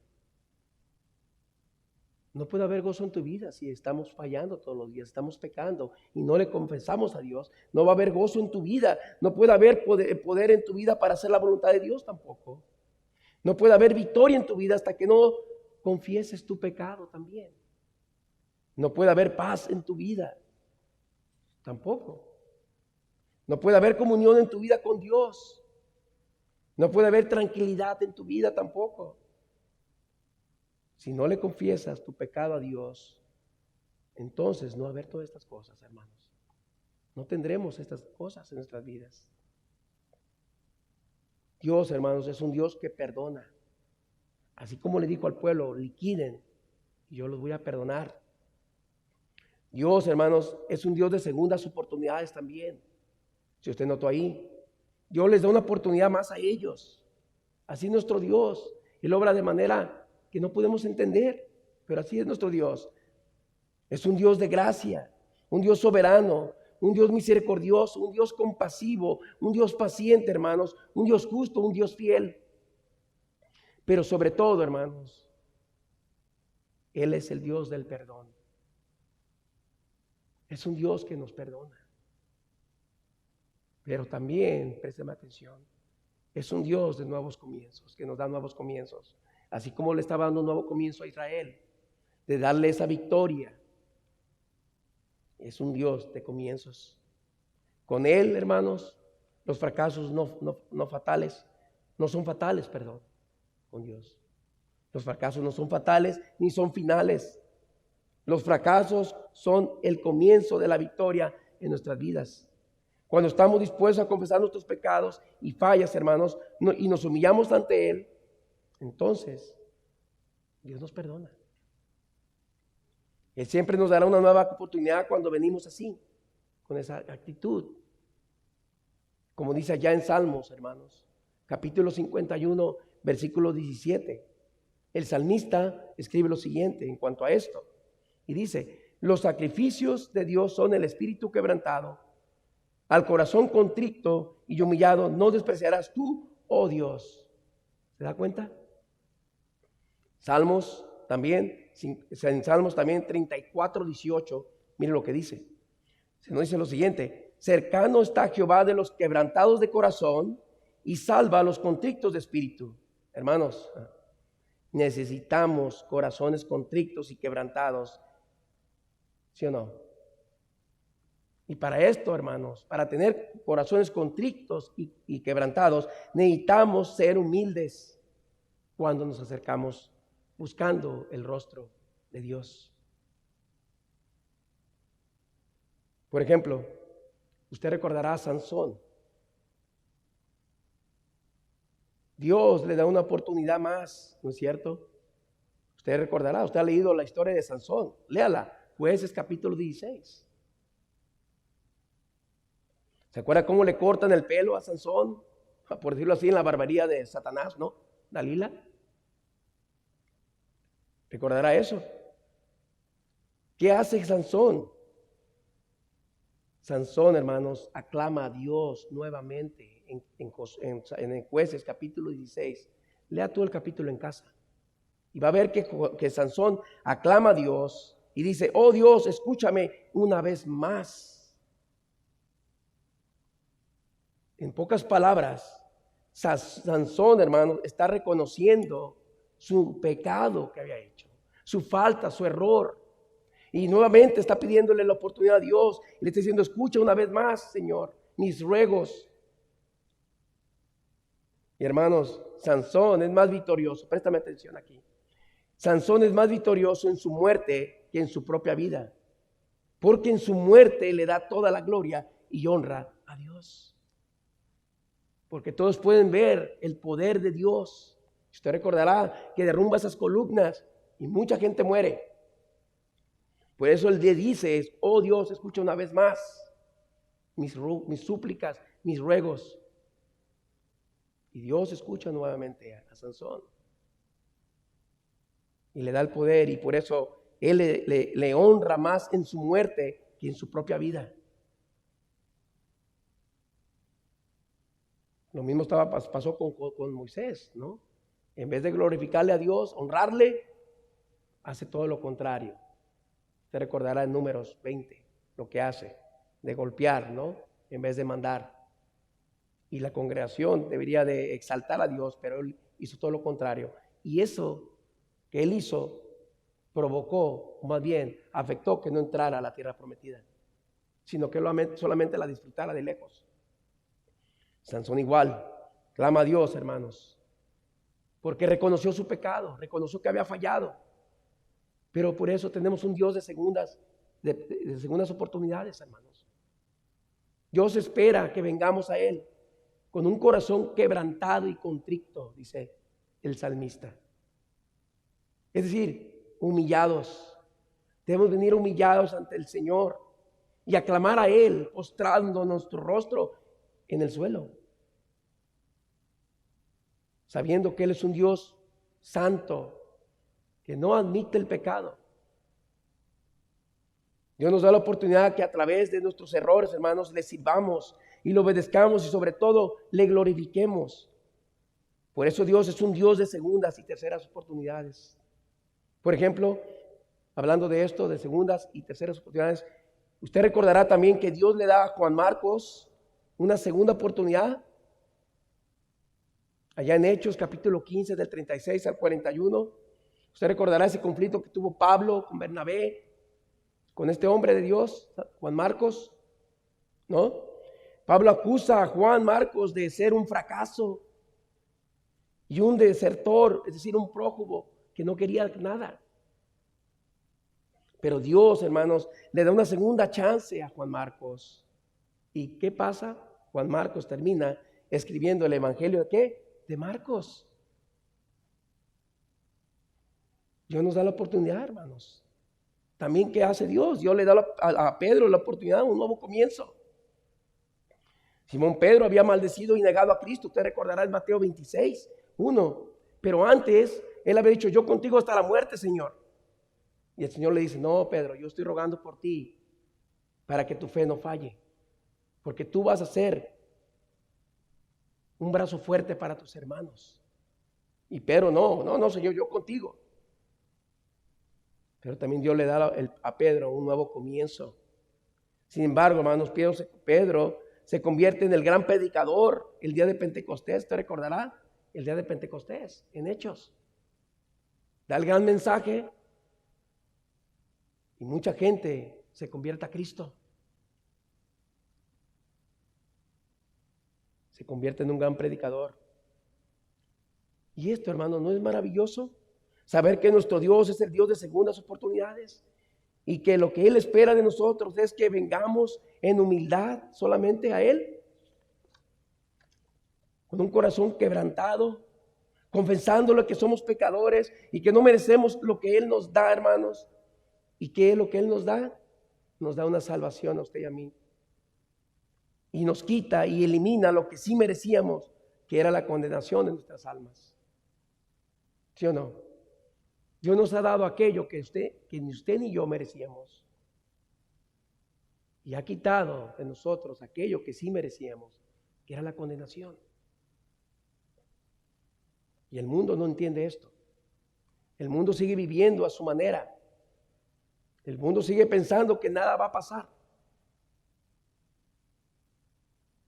No puede haber gozo en tu vida si estamos fallando todos los días, estamos pecando y no le confesamos a Dios. No va a haber gozo en tu vida, no puede haber poder en tu vida para hacer la voluntad de Dios tampoco. No puede haber victoria en tu vida hasta que no confieses tu pecado también. No puede haber paz en tu vida tampoco. No puede haber comunión en tu vida con Dios. No puede haber tranquilidad en tu vida tampoco. Si no le confiesas tu pecado a Dios, entonces no va a haber todas estas cosas, hermanos. No tendremos estas cosas en nuestras vidas. Dios, hermanos, es un Dios que perdona. Así como le dijo al pueblo, liquiden, y yo los voy a perdonar. Dios, hermanos, es un Dios de segundas oportunidades también. Si usted notó ahí, Dios les da una oportunidad más a ellos. Así es nuestro Dios. Él obra de manera que no podemos entender, pero así es nuestro Dios. Es un Dios de gracia, un Dios soberano, un Dios misericordioso, un Dios compasivo, un Dios paciente, hermanos, un Dios justo, un Dios fiel. Pero sobre todo, hermanos, Él es el Dios del perdón. Es un Dios que nos perdona. Pero también, présteme atención, es un Dios de nuevos comienzos, que nos da nuevos comienzos. Así como le estaba dando un nuevo comienzo a Israel, de darle esa victoria. Es un Dios de comienzos. Con Él, hermanos, los fracasos no son fatales, con Dios. Los fracasos no son fatales ni son finales. Los fracasos son el comienzo de la victoria en nuestras vidas. Cuando estamos dispuestos a confesar nuestros pecados y fallas, hermanos, y nos humillamos ante Él, entonces Dios nos perdona. Él siempre nos dará una nueva oportunidad cuando venimos así, con esa actitud. Como dice allá en Salmos, hermanos, capítulo 51, versículo 17. El salmista escribe lo siguiente en cuanto a esto. Y dice, los sacrificios de Dios son el espíritu quebrantado. Al corazón contrito y humillado no despreciarás tú, oh Dios. ¿Se da cuenta? Salmos también, en Salmos también 34, 18, mire lo que dice. Se nos dice lo siguiente, cercano está Jehová de los quebrantados de corazón y salva a los contritos de espíritu. Hermanos, necesitamos corazones contritos y quebrantados, ¿sí o no? Y para esto, hermanos, para tener corazones contritos y quebrantados, necesitamos ser humildes cuando nos acercamos buscando el rostro de Dios. Por ejemplo, usted recordará a Sansón. Dios le da una oportunidad más, ¿no es cierto? Usted recordará, usted ha leído la historia de Sansón. Léala, Jueces capítulo 16. ¿Se acuerda cómo le cortan el pelo a Sansón? Por decirlo así, en la barbarie de Satanás, ¿no? Dalila. ¿Recordará eso? ¿Qué hace Sansón? Sansón, hermanos, aclama a Dios nuevamente en Jueces capítulo 16. Lea todo el capítulo en casa. Y va a ver que Sansón aclama a Dios y dice, oh Dios, escúchame una vez más. En pocas palabras, Sansón, hermanos, está reconociendo su pecado que había hecho, su falta, su error. Y nuevamente está pidiéndole la oportunidad a Dios. Y le está diciendo, escucha una vez más, Señor, mis ruegos. Y hermanos, Sansón es más victorioso. Préstame atención aquí. Sansón es más victorioso en su muerte que en su propia vida, porque en su muerte le da toda la gloria y honra a Dios. Porque todos pueden ver el poder de Dios. Usted recordará que derrumba esas columnas y mucha gente muere. Por eso él le dice, oh Dios, escucha una vez más mis súplicas, mis ruegos. Y Dios escucha nuevamente a Sansón. Y le da el poder, y por eso él le honra más en su muerte que en su propia vida. Lo mismo pasó con Moisés, ¿no? En vez de glorificarle a Dios, honrarle, hace todo lo contrario. Usted recordará en Números 20 lo que hace, de golpear, ¿no? En vez de mandar. Y la congregación debería de exaltar a Dios, pero él hizo todo lo contrario. Y eso que él hizo provocó, o más bien afectó que no entrara a la tierra prometida, sino que solamente la disfrutara de lejos. Sansón igual, clama a Dios, hermanos, porque reconoció su pecado, reconoció que había fallado. Pero por eso tenemos un Dios de segundas oportunidades, hermanos. Dios espera que vengamos a Él con un corazón quebrantado y contrito, dice el salmista. Es decir, humillados. Debemos venir humillados ante el Señor y aclamar a Él, postrando nuestro rostro en el suelo, sabiendo que Él es un Dios santo, que no admite el pecado. Dios nos da la oportunidad que a través de nuestros errores, hermanos, le sirvamos y lo obedezcamos y sobre todo le glorifiquemos. Por eso Dios es un Dios de segundas y terceras oportunidades. Por ejemplo, hablando de esto, de segundas y terceras oportunidades, usted recordará también que Dios le da a Juan Marcos una segunda oportunidad. Allá en Hechos, capítulo 15, del 36 al 41, usted recordará ese conflicto que tuvo Pablo con Bernabé, con este hombre de Dios, Juan Marcos, ¿no? Pablo acusa a Juan Marcos de ser un fracaso y un desertor, es decir, un prófugo que no quería nada. Pero Dios, hermanos, le da una segunda chance a Juan Marcos. ¿Y qué pasa? Juan Marcos termina escribiendo el evangelio ¿de qué? De Marcos. Dios nos da la oportunidad, hermanos. También, ¿qué hace Dios? Dios le da a Pedro la oportunidad, un nuevo comienzo. Simón Pedro había maldecido y negado a Cristo. Usted recordará en Mateo 26, 1. Pero antes, él había dicho, yo contigo hasta la muerte, Señor. Y el Señor le dice, no, Pedro, yo estoy rogando por ti para que tu fe no falle. Porque tú vas a ser un brazo fuerte para tus hermanos. Y Pedro, no, Señor, yo contigo. Pero también Dios le da a Pedro un nuevo comienzo. Sin embargo, hermanos, Pedro se convierte en el gran predicador el día de Pentecostés. ¿Usted recordará? El día de Pentecostés, en Hechos. Da el gran mensaje y mucha gente se convierte a Cristo. Se convierte en un gran predicador. Y esto, hermano, ¿no es maravilloso? Saber que nuestro Dios es el Dios de segundas oportunidades y que lo que Él espera de nosotros es que vengamos en humildad solamente a Él, con un corazón quebrantado, confesándole que somos pecadores y que no merecemos lo que Él nos da, hermanos. ¿Y qué es lo que Él nos da? Nos da una salvación a usted y a mí. Y nos quita y elimina lo que sí merecíamos, que era la condenación de nuestras almas. ¿Sí o no? Dios nos ha dado aquello que ni usted ni yo merecíamos. Y ha quitado de nosotros aquello que sí merecíamos, que era la condenación. Y el mundo no entiende esto. El mundo sigue viviendo a su manera. El mundo sigue pensando que nada va a pasar.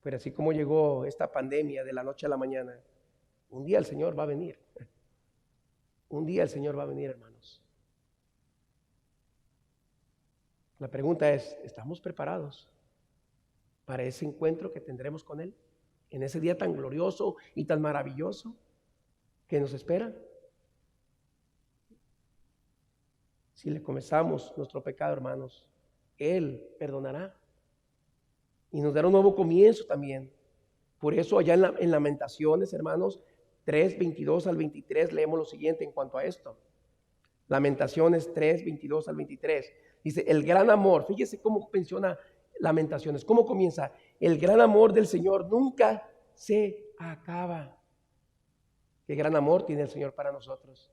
Pero así como llegó esta pandemia de la noche a la mañana, un día el Señor va a venir. Un día el Señor va a venir, hermanos. La pregunta es, ¿estamos preparados para ese encuentro que tendremos con Él? En ese día tan glorioso y tan maravilloso que nos espera. Si le confesamos nuestro pecado, hermanos, Él perdonará y nos dará un nuevo comienzo también. Por eso allá en Lamentaciones, hermanos, 3, 22 al 23, leemos lo siguiente en cuanto a esto. Lamentaciones 3, 22 al 23. Dice, el gran amor, fíjese cómo menciona Lamentaciones, cómo comienza. El gran amor del Señor nunca se acaba. Qué gran amor tiene el Señor para nosotros.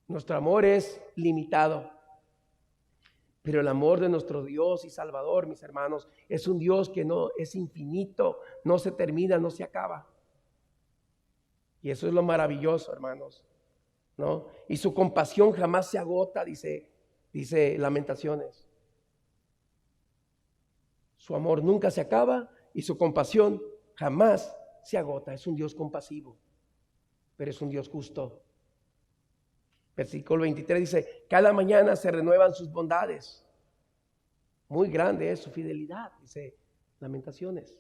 Nuestro amor es limitado, pero el amor de nuestro Dios y Salvador, mis hermanos, es un Dios que no es infinito, no se termina, no se acaba. Y eso es lo maravilloso, hermanos, ¿no? Y su compasión jamás se agota, dice Lamentaciones. Su amor nunca se acaba y su compasión jamás se agota. Es un Dios compasivo, pero es un Dios justo. Versículo 23 dice, cada mañana se renuevan sus bondades. Muy grande es su fidelidad, dice Lamentaciones.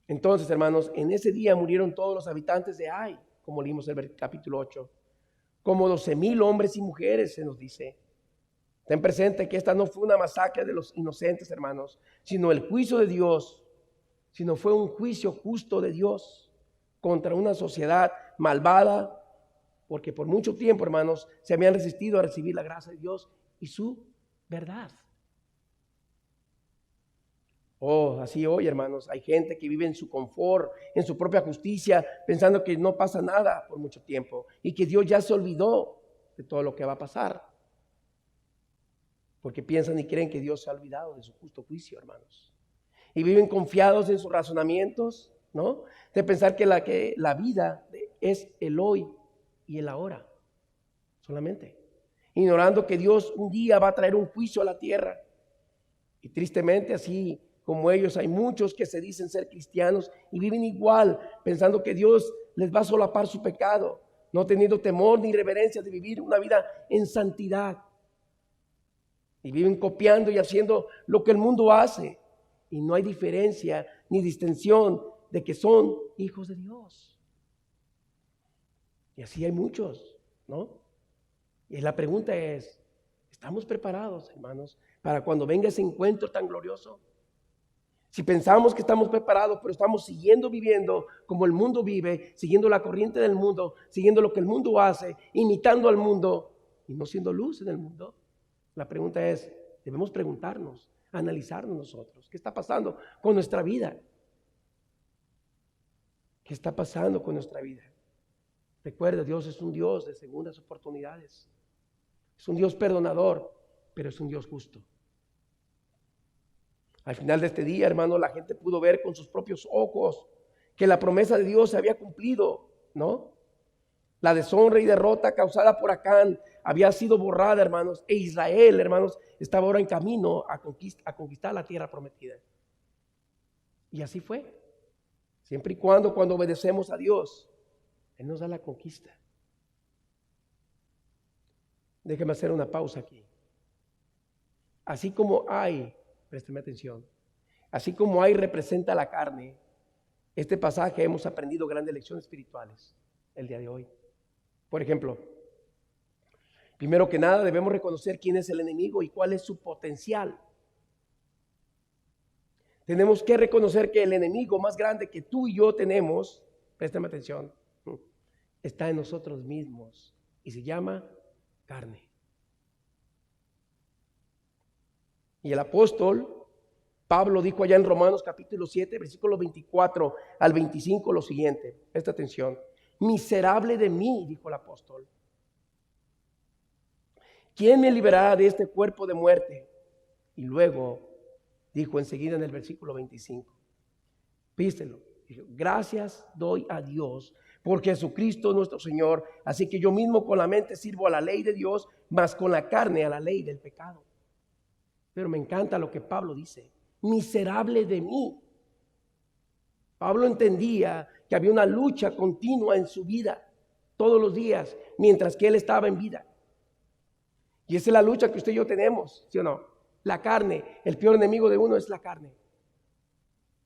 Entonces, hermanos, en ese día murieron todos los habitantes de Ai, como leímos en el capítulo 8. Como 12,000 hombres y mujeres, se nos dice. Ten presente que esta no fue una masacre de los inocentes, hermanos, sino el juicio de Dios, sino fue un juicio justo de Dios contra una sociedad malvada, porque por mucho tiempo, hermanos, se habían resistido a recibir la gracia de Dios y su verdad. Oh, así hoy, hermanos, hay gente que vive en su confort, en su propia justicia, pensando que no pasa nada por mucho tiempo y que Dios ya se olvidó de todo lo que va a pasar. Porque piensan y creen que Dios se ha olvidado de su justo juicio, hermanos. Y viven confiados en sus razonamientos, ¿no? De pensar que la vida es el hoy y el ahora, solamente. Ignorando que Dios un día va a traer un juicio a la tierra. Y tristemente, así como ellos, hay muchos que se dicen ser cristianos y viven igual, pensando que Dios les va a solapar su pecado, no teniendo temor ni reverencia de vivir una vida en santidad. Y viven copiando y haciendo lo que el mundo hace. Y no hay diferencia ni distinción de que son hijos de Dios. Y así hay muchos, ¿no? Y la pregunta es, ¿estamos preparados, hermanos, para cuando venga ese encuentro tan glorioso? Si pensamos que estamos preparados, pero estamos viviendo como el mundo vive, siguiendo la corriente del mundo, siguiendo lo que el mundo hace, imitando al mundo y no siendo luz en el mundo. La pregunta es, debemos preguntarnos, analizarnos nosotros, ¿qué está pasando con nuestra vida? ¿Qué está pasando con nuestra vida? Recuerda, Dios es un Dios de segundas oportunidades. Es un Dios perdonador, pero es un Dios justo. Al final de este día, hermano, la gente pudo ver con sus propios ojos que la promesa de Dios se había cumplido, ¿no? La deshonra y derrota causada por Acán había sido borrada, hermanos, e Israel, hermanos, estaba ahora en camino a conquistar la tierra prometida. Y así fue. Siempre y cuando obedecemos a Dios, Él nos da la conquista. Déjeme hacer una pausa aquí. Así como hay, présteme atención, así como hay representa la carne, este pasaje hemos aprendido grandes lecciones espirituales el día de hoy. Por ejemplo, primero que nada debemos reconocer quién es el enemigo y cuál es su potencial. Tenemos que reconocer que el enemigo más grande que tú y yo tenemos, préstame atención, está en nosotros mismos y se llama carne. Y el apóstol Pablo dijo allá en Romanos capítulo 7, versículos 24 al 25 lo siguiente, presta atención. Miserable de mí, dijo el apóstol. ¿Quién me liberará de este cuerpo de muerte? Y luego dijo enseguida en el versículo 25, pístelo. Dijo, gracias doy a Dios por Jesucristo nuestro Señor. Así que yo mismo con la mente sirvo a la ley de Dios, mas con la carne a la ley del pecado. Pero me encanta lo que Pablo dice. Miserable de mí. Pablo entendía que había una lucha continua en su vida, todos los días, mientras que él estaba en vida. Y esa es la lucha que usted y yo tenemos, ¿sí o no? La carne, el peor enemigo de uno es la carne.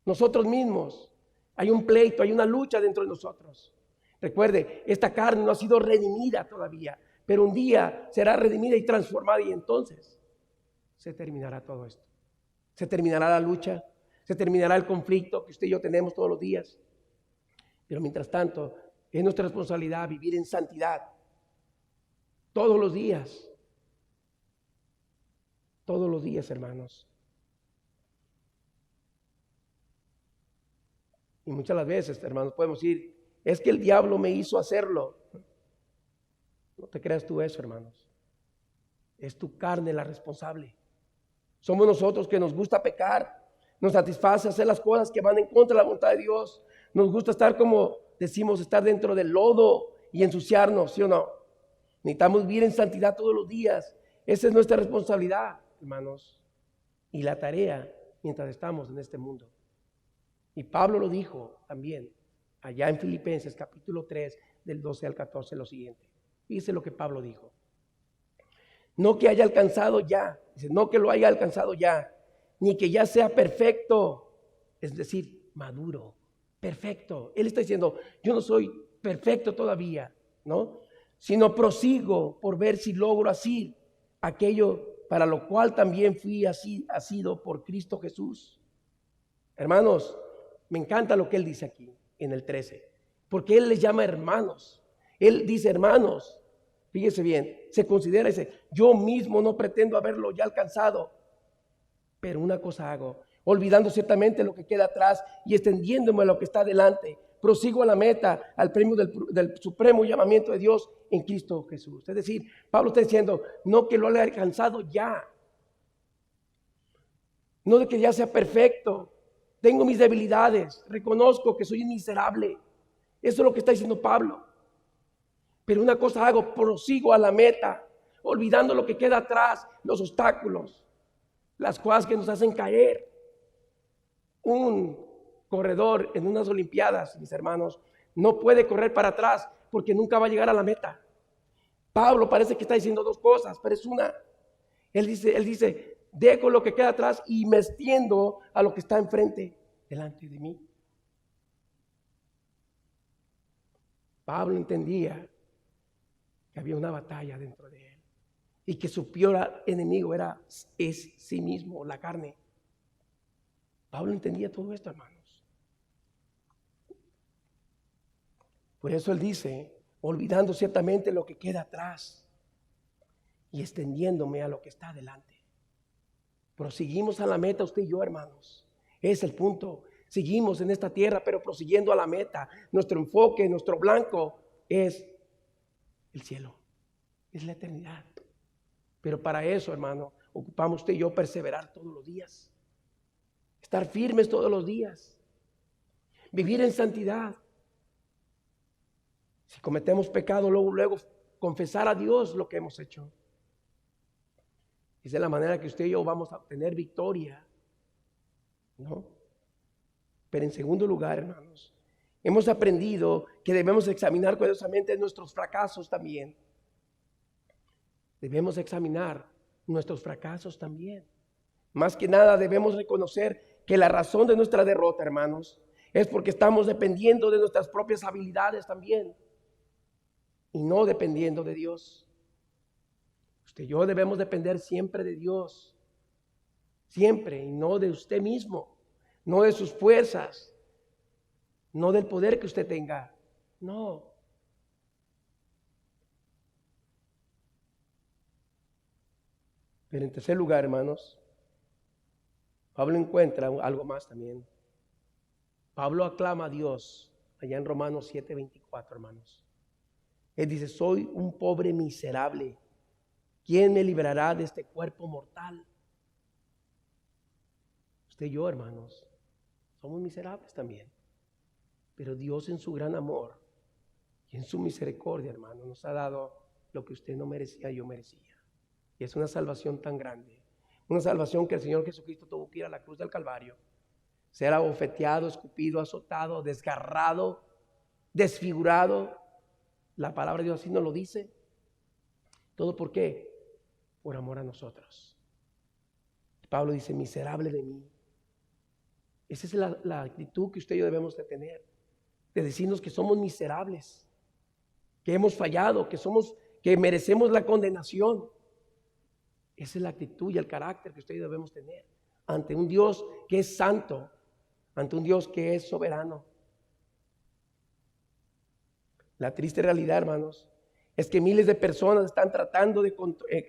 Nosotros mismos, hay un pleito, hay una lucha dentro de nosotros. Recuerde, esta carne no ha sido redimida todavía. pero un día será redimida y transformada, y entonces se terminará todo esto. Se terminará la lucha, se terminará el conflicto que usted y yo tenemos todos los días. Pero mientras tanto, es nuestra responsabilidad vivir en santidad todos los días. Todos los días, hermanos. Y muchas las veces, hermanos, podemos decir, es que el diablo me hizo hacerlo. No te creas tú eso, hermanos. Es tu carne la responsable. Somos nosotros que nos gusta pecar. Nos satisface hacer las cosas que van en contra de la voluntad de Dios. Nos gusta estar, como decimos, estar dentro del lodo y ensuciarnos, ¿sí o no? Necesitamos vivir en santidad todos los días. Esa es nuestra responsabilidad, hermanos. Y la tarea mientras estamos en este mundo. Y Pablo lo dijo también, allá en Filipenses capítulo 3, del 12 al 14, lo siguiente. Dice lo que Pablo dijo. No que haya alcanzado ya, dice, no que lo haya alcanzado ya, ni que ya sea perfecto, es decir, maduro, perfecto. Él está diciendo, yo no soy perfecto todavía, ¿no? Sino prosigo por ver si logro así aquello para lo cual también fui asido por Cristo Jesús. Hermanos, me encanta lo que él dice aquí en el 13, porque él les llama hermanos. Él dice hermanos, fíjese bien, se considera, dice, yo mismo no pretendo haberlo ya alcanzado, pero una cosa hago, olvidando ciertamente lo que queda atrás y extendiéndome a lo que está delante, prosigo a la meta, al premio del supremo llamamiento de Dios en Cristo Jesús. Es decir, Pablo está diciendo, no que lo haya alcanzado ya, no de que ya sea perfecto. Tengo mis debilidades, reconozco que soy miserable. Eso es lo que está diciendo Pablo. Pero una cosa hago, prosigo a la meta, olvidando lo que queda atrás, los obstáculos, las cosas que nos hacen caer. Un corredor en unas olimpiadas, mis hermanos, no puede correr para atrás porque nunca va a llegar a la meta. Pablo parece que está diciendo dos cosas, pero es una. Él dice, dejo lo que queda atrás y me extiendo a lo que está enfrente, delante de mí. Pablo entendía que había una batalla dentro de él y que su peor enemigo es sí mismo, la carne. Pablo entendía todo esto, hermanos. Por eso él dice, olvidando ciertamente lo que queda atrás y extendiéndome a lo que está delante. Proseguimos a la meta usted y yo, hermanos. Es el punto. Seguimos en esta tierra, pero prosiguiendo a la meta. Nuestro enfoque, nuestro blanco es el cielo, es la eternidad. Pero para eso, hermano, ocupamos usted y yo perseverar todos los días. Estar firmes todos los días. Vivir en santidad. Si cometemos pecado, luego confesar a Dios lo que hemos hecho. Esa es la manera que usted y yo vamos a obtener victoria, ¿no? Pero en segundo lugar, hermanos, hemos aprendido que debemos examinar cuidadosamente nuestros fracasos también. Debemos examinar nuestros fracasos también. Más que nada debemos reconocer que la razón de nuestra derrota, hermanos, es porque estamos dependiendo de nuestras propias habilidades también y no dependiendo de Dios. Usted y yo debemos depender siempre de Dios, siempre, y no de usted mismo, no de sus fuerzas, no del poder que usted tenga, no. Pero en tercer lugar, hermanos, Pablo encuentra algo más también. Pablo aclama a Dios allá en Romanos 7:24, hermanos. Él dice, soy un pobre miserable. ¿Quién me librará de este cuerpo mortal? Usted y yo, hermanos, somos miserables también. Pero Dios en su gran amor y en su misericordia, hermano, nos ha dado lo que usted no merecía, yo merecía. Y es una salvación tan grande. Una salvación que el Señor Jesucristo tuvo que ir a la cruz del Calvario. Ser abofeteado, escupido, azotado, desgarrado, desfigurado. La palabra de Dios así nos lo dice. ¿Todo por qué? Por amor a nosotros. Pablo dice, miserable de mí. Esa es la actitud que usted y yo debemos de tener. De decirnos que somos miserables, que hemos fallado, que que merecemos la condenación. Esa es la actitud y el carácter que usted y yo debemos tener ante un Dios que es santo, ante un Dios que es soberano. La triste realidad, hermanos, es que miles de personas están tratando de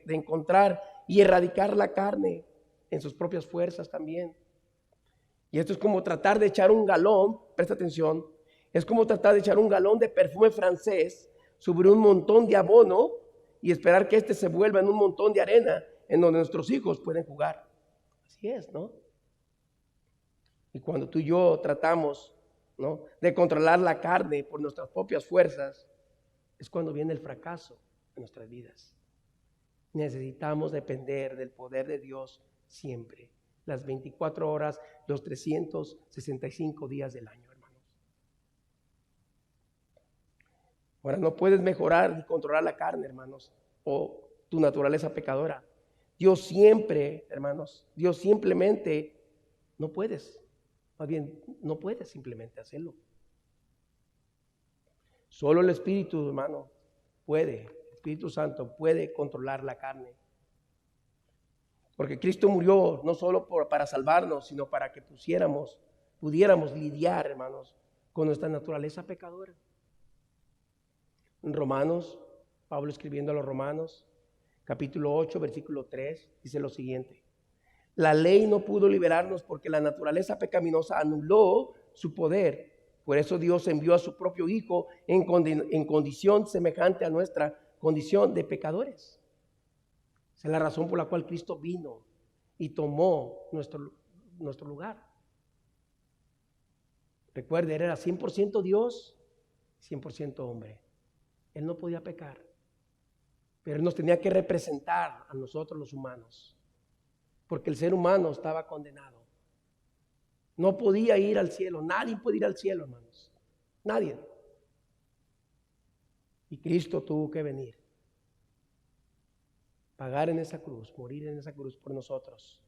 encontrar y erradicar la carne en sus propias fuerzas también. Y esto es como tratar de echar un galón, presta atención, es como tratar de echar un galón de perfume francés sobre un montón de abono y esperar que este se vuelva en un montón de arena en donde nuestros hijos pueden jugar. Así es, ¿no? Y cuando tú y yo tratamos, ¿no?, de controlar la carne por nuestras propias fuerzas, es cuando viene el fracaso en nuestras vidas. Necesitamos depender del poder de Dios siempre, las 24 horas, los 365 días del año, hermanos. Ahora, no puedes mejorar ni controlar la carne, hermanos, o tu naturaleza pecadora. Dios siempre, hermanos, Dios simplemente no puedes. Más bien, no puedes simplemente hacerlo. Solo el Espíritu, hermano, el Espíritu Santo puede controlar la carne. Porque Cristo murió no solo para salvarnos, sino para que pudiéramos lidiar, hermanos, con nuestra naturaleza pecadora. En Romanos, Pablo escribiendo a los Romanos, capítulo 8, versículo 3, dice lo siguiente: la ley no pudo liberarnos porque la naturaleza pecaminosa anuló su poder. Por eso Dios envió a su propio Hijo en condición semejante a nuestra condición de pecadores. Esa es la razón por la cual Cristo vino y tomó nuestro lugar. Recuerde, Él era 100% Dios, 100% hombre. Él no podía pecar, pero Él nos tenía que representar a nosotros los humanos. Porque el ser humano estaba condenado. No podía ir al cielo. Nadie puede ir al cielo, hermanos. Nadie. Y Cristo tuvo que venir. Pagar en esa cruz, morir en esa cruz por nosotros.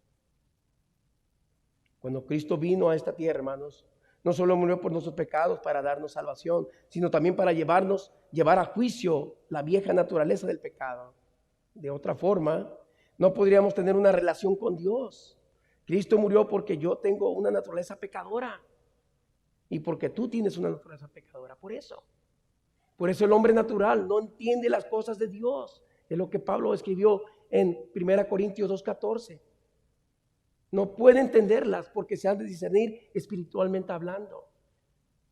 Cuando Cristo vino a esta tierra, hermanos, no solo murió por nuestros pecados para darnos salvación, sino también para llevar a juicio la vieja naturaleza del pecado. De otra forma, no podríamos tener una relación con Dios. Cristo murió porque yo tengo una naturaleza pecadora y porque tú tienes una naturaleza pecadora. Por eso el hombre natural no entiende las cosas de Dios. Es lo que Pablo escribió en 1 Corintios 2:14. No puede entenderlas porque se han de discernir espiritualmente hablando.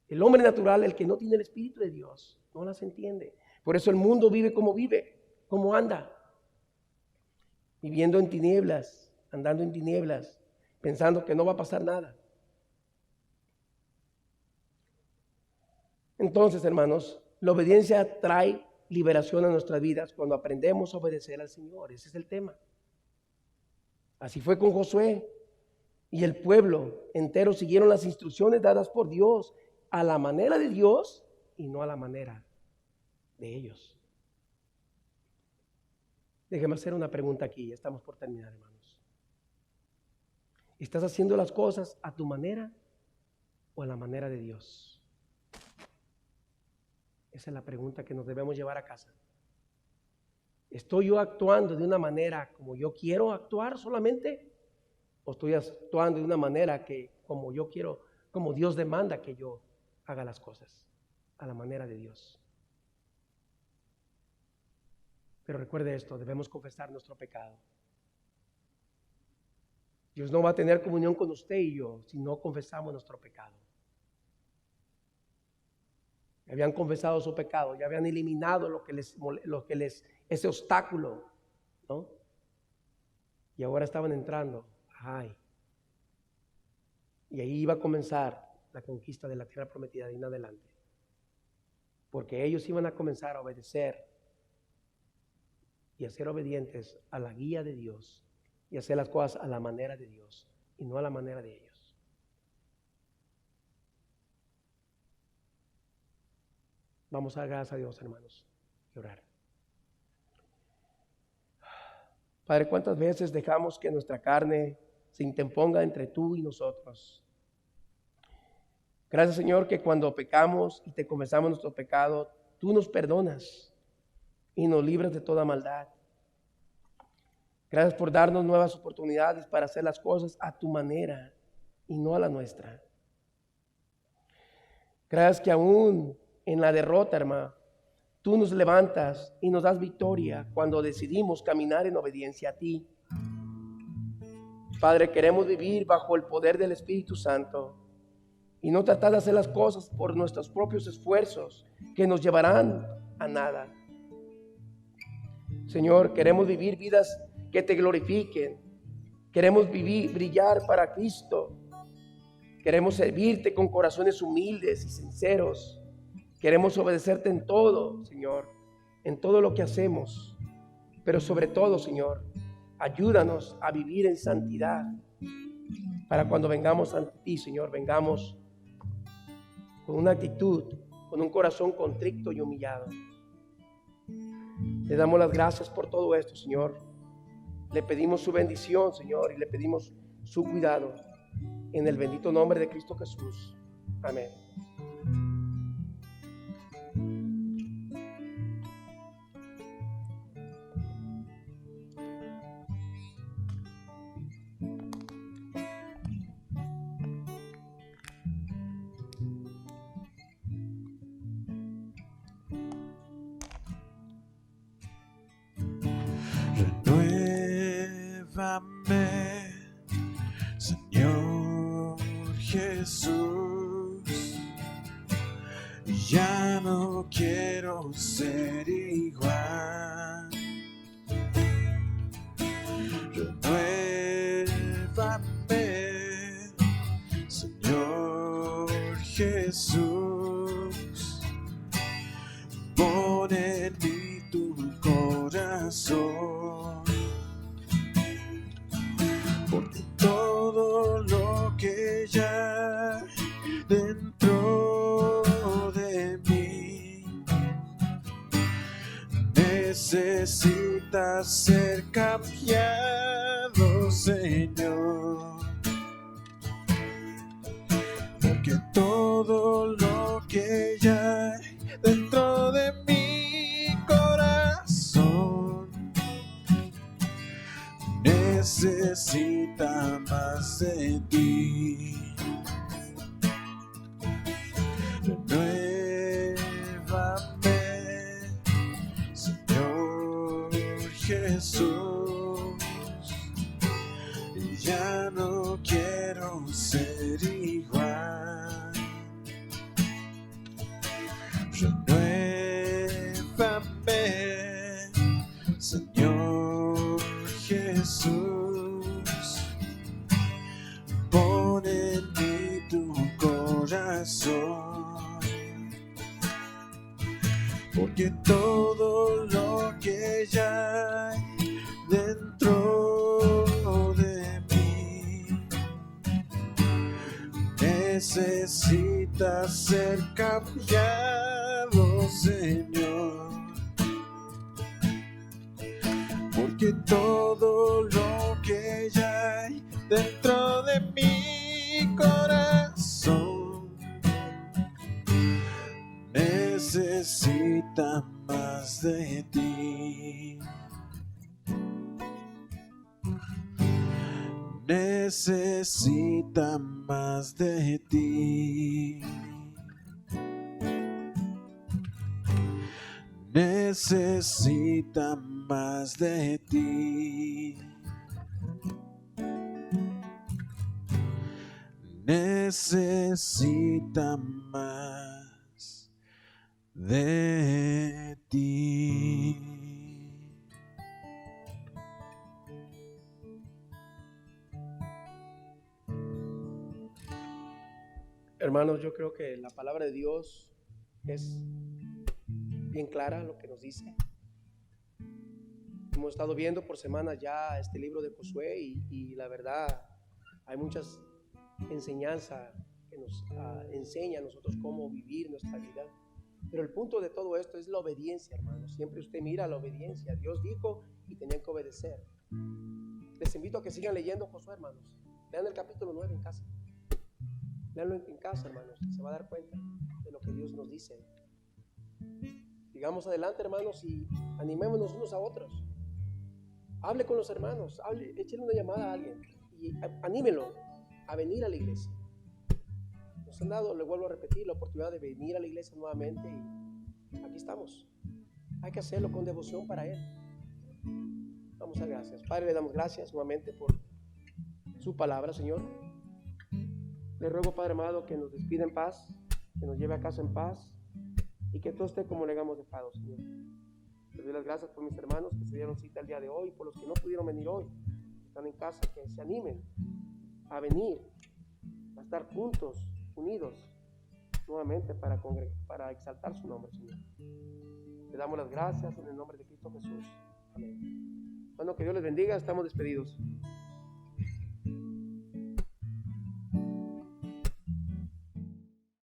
El hombre natural, el que no tiene el Espíritu de Dios, no las entiende. Por eso el mundo vive, como anda. Viviendo en tinieblas, andando en tinieblas, pensando que no va a pasar nada. Entonces, hermanos, la obediencia trae liberación a nuestras vidas cuando aprendemos a obedecer al Señor. Ese es el tema. Así fue con Josué y el pueblo entero siguieron las instrucciones dadas por Dios a la manera de Dios y no a la manera de ellos. Déjeme hacer una pregunta aquí, ya estamos por terminar, hermanos. ¿Estás haciendo las cosas a tu manera o a la manera de Dios? Esa es la pregunta que nos debemos llevar a casa. ¿Estoy yo actuando de una manera como yo quiero actuar solamente? ¿O estoy actuando de una manera que como yo quiero, como Dios demanda que yo haga las cosas, a la manera de Dios? Pero recuerde esto, debemos confesar nuestro pecado. Dios no va a tener comunión con usted y yo si no confesamos nuestro pecado. Ya habían confesado su pecado, ya habían eliminado ese obstáculo, ¿no? Y ahora estaban entrando, y ahí iba a comenzar la conquista de la tierra prometida de en adelante. Porque ellos iban a comenzar a obedecer y a ser obedientes a la guía de Dios y hacer las cosas a la manera de Dios y no a la manera de ellos. Vamos a dar gracias a Dios, hermanos, y orar. Padre, ¿cuántas veces dejamos que nuestra carne se interponga entre tú y nosotros? Gracias, Señor, que cuando pecamos y te confesamos nuestro pecado, tú nos perdonas. y nos libras de toda maldad. Gracias por darnos nuevas oportunidades para hacer las cosas a tu manera y no a la nuestra. Gracias que aún en la derrota, hermano, tú nos levantas y nos das victoria cuando decidimos caminar en obediencia a ti. Padre, queremos vivir bajo el poder del Espíritu Santo y no tratar de hacer las cosas por nuestros propios esfuerzos que nos llevarán a nada. Señor, queremos vivir vidas que te glorifiquen. Queremos brillar para Cristo. Queremos servirte con corazones humildes y sinceros. Queremos obedecerte en todo, Señor, en todo lo que hacemos. Pero sobre todo, Señor, ayúdanos a vivir en santidad. Para cuando vengamos ante ti, Señor, vengamos con una actitud, con un corazón contrito y humillado. Le damos las gracias por todo esto, Señor. Le pedimos su bendición, Señor, y le pedimos su cuidado. En el bendito nombre de Cristo Jesús. Amén. Renuévame, Señor Jesús. Ya no quiero ser igual. Renuévame, Señor Jesús. Pon en mí tu corazón, porque todo lo que ya dentro de mí necesita ser cambiado, Señor, porque todo lo que ya dentro de mi corazón necesita más de ti. Renuévame, Señor Jesús. Ya no quiero ser igual. Renuévame, Señor Jesús. Pon en mí tu corazón, porque todo lo que ya hay dentro de mí necesita ser cambiado, Señor, porque todo lo que ya hay dentro de mi corazón necesita más de ti. Necesita más de ti. Necesita más de ti. Necesita más de ti. Hermanos, yo creo que la palabra de Dios es bien clara lo que nos dice. Hemos estado viendo por semanas ya este libro de Josué y la verdad hay muchas enseñanzas que nos enseña a nosotros cómo vivir nuestra vida. Pero el punto de todo esto es la obediencia, hermanos. Siempre usted mira la obediencia. Dios dijo y tenían que obedecer. Les invito a que sigan leyendo Josué, hermanos. Lean el capítulo 9 en casa. Leanlo en casa, hermanos. Se va a dar cuenta de lo que Dios nos dice. Sigamos adelante, hermanos, y animémonos unos a otros. Hable con los hermanos, échale una llamada a alguien y anímelo a venir a la iglesia. Nos han dado, le vuelvo a repetir, la oportunidad de venir a la iglesia nuevamente y aquí estamos. Hay que hacerlo con devoción para Él. Vamos a dar gracias. Padre, le damos gracias nuevamente por su palabra, Señor. Le ruego, Padre amado, que nos despida en paz, que nos lleve a casa en paz y que todo esté como le hagamos dejado, Señor. Le doy las gracias por mis hermanos que se dieron cita el día de hoy, por los que no pudieron venir hoy, que están en casa, que se animen a venir, a estar juntos, unidos, nuevamente para exaltar su nombre, Señor. Le damos las gracias en el nombre de Cristo Jesús. Amén. Bueno, que Dios les bendiga, estamos despedidos.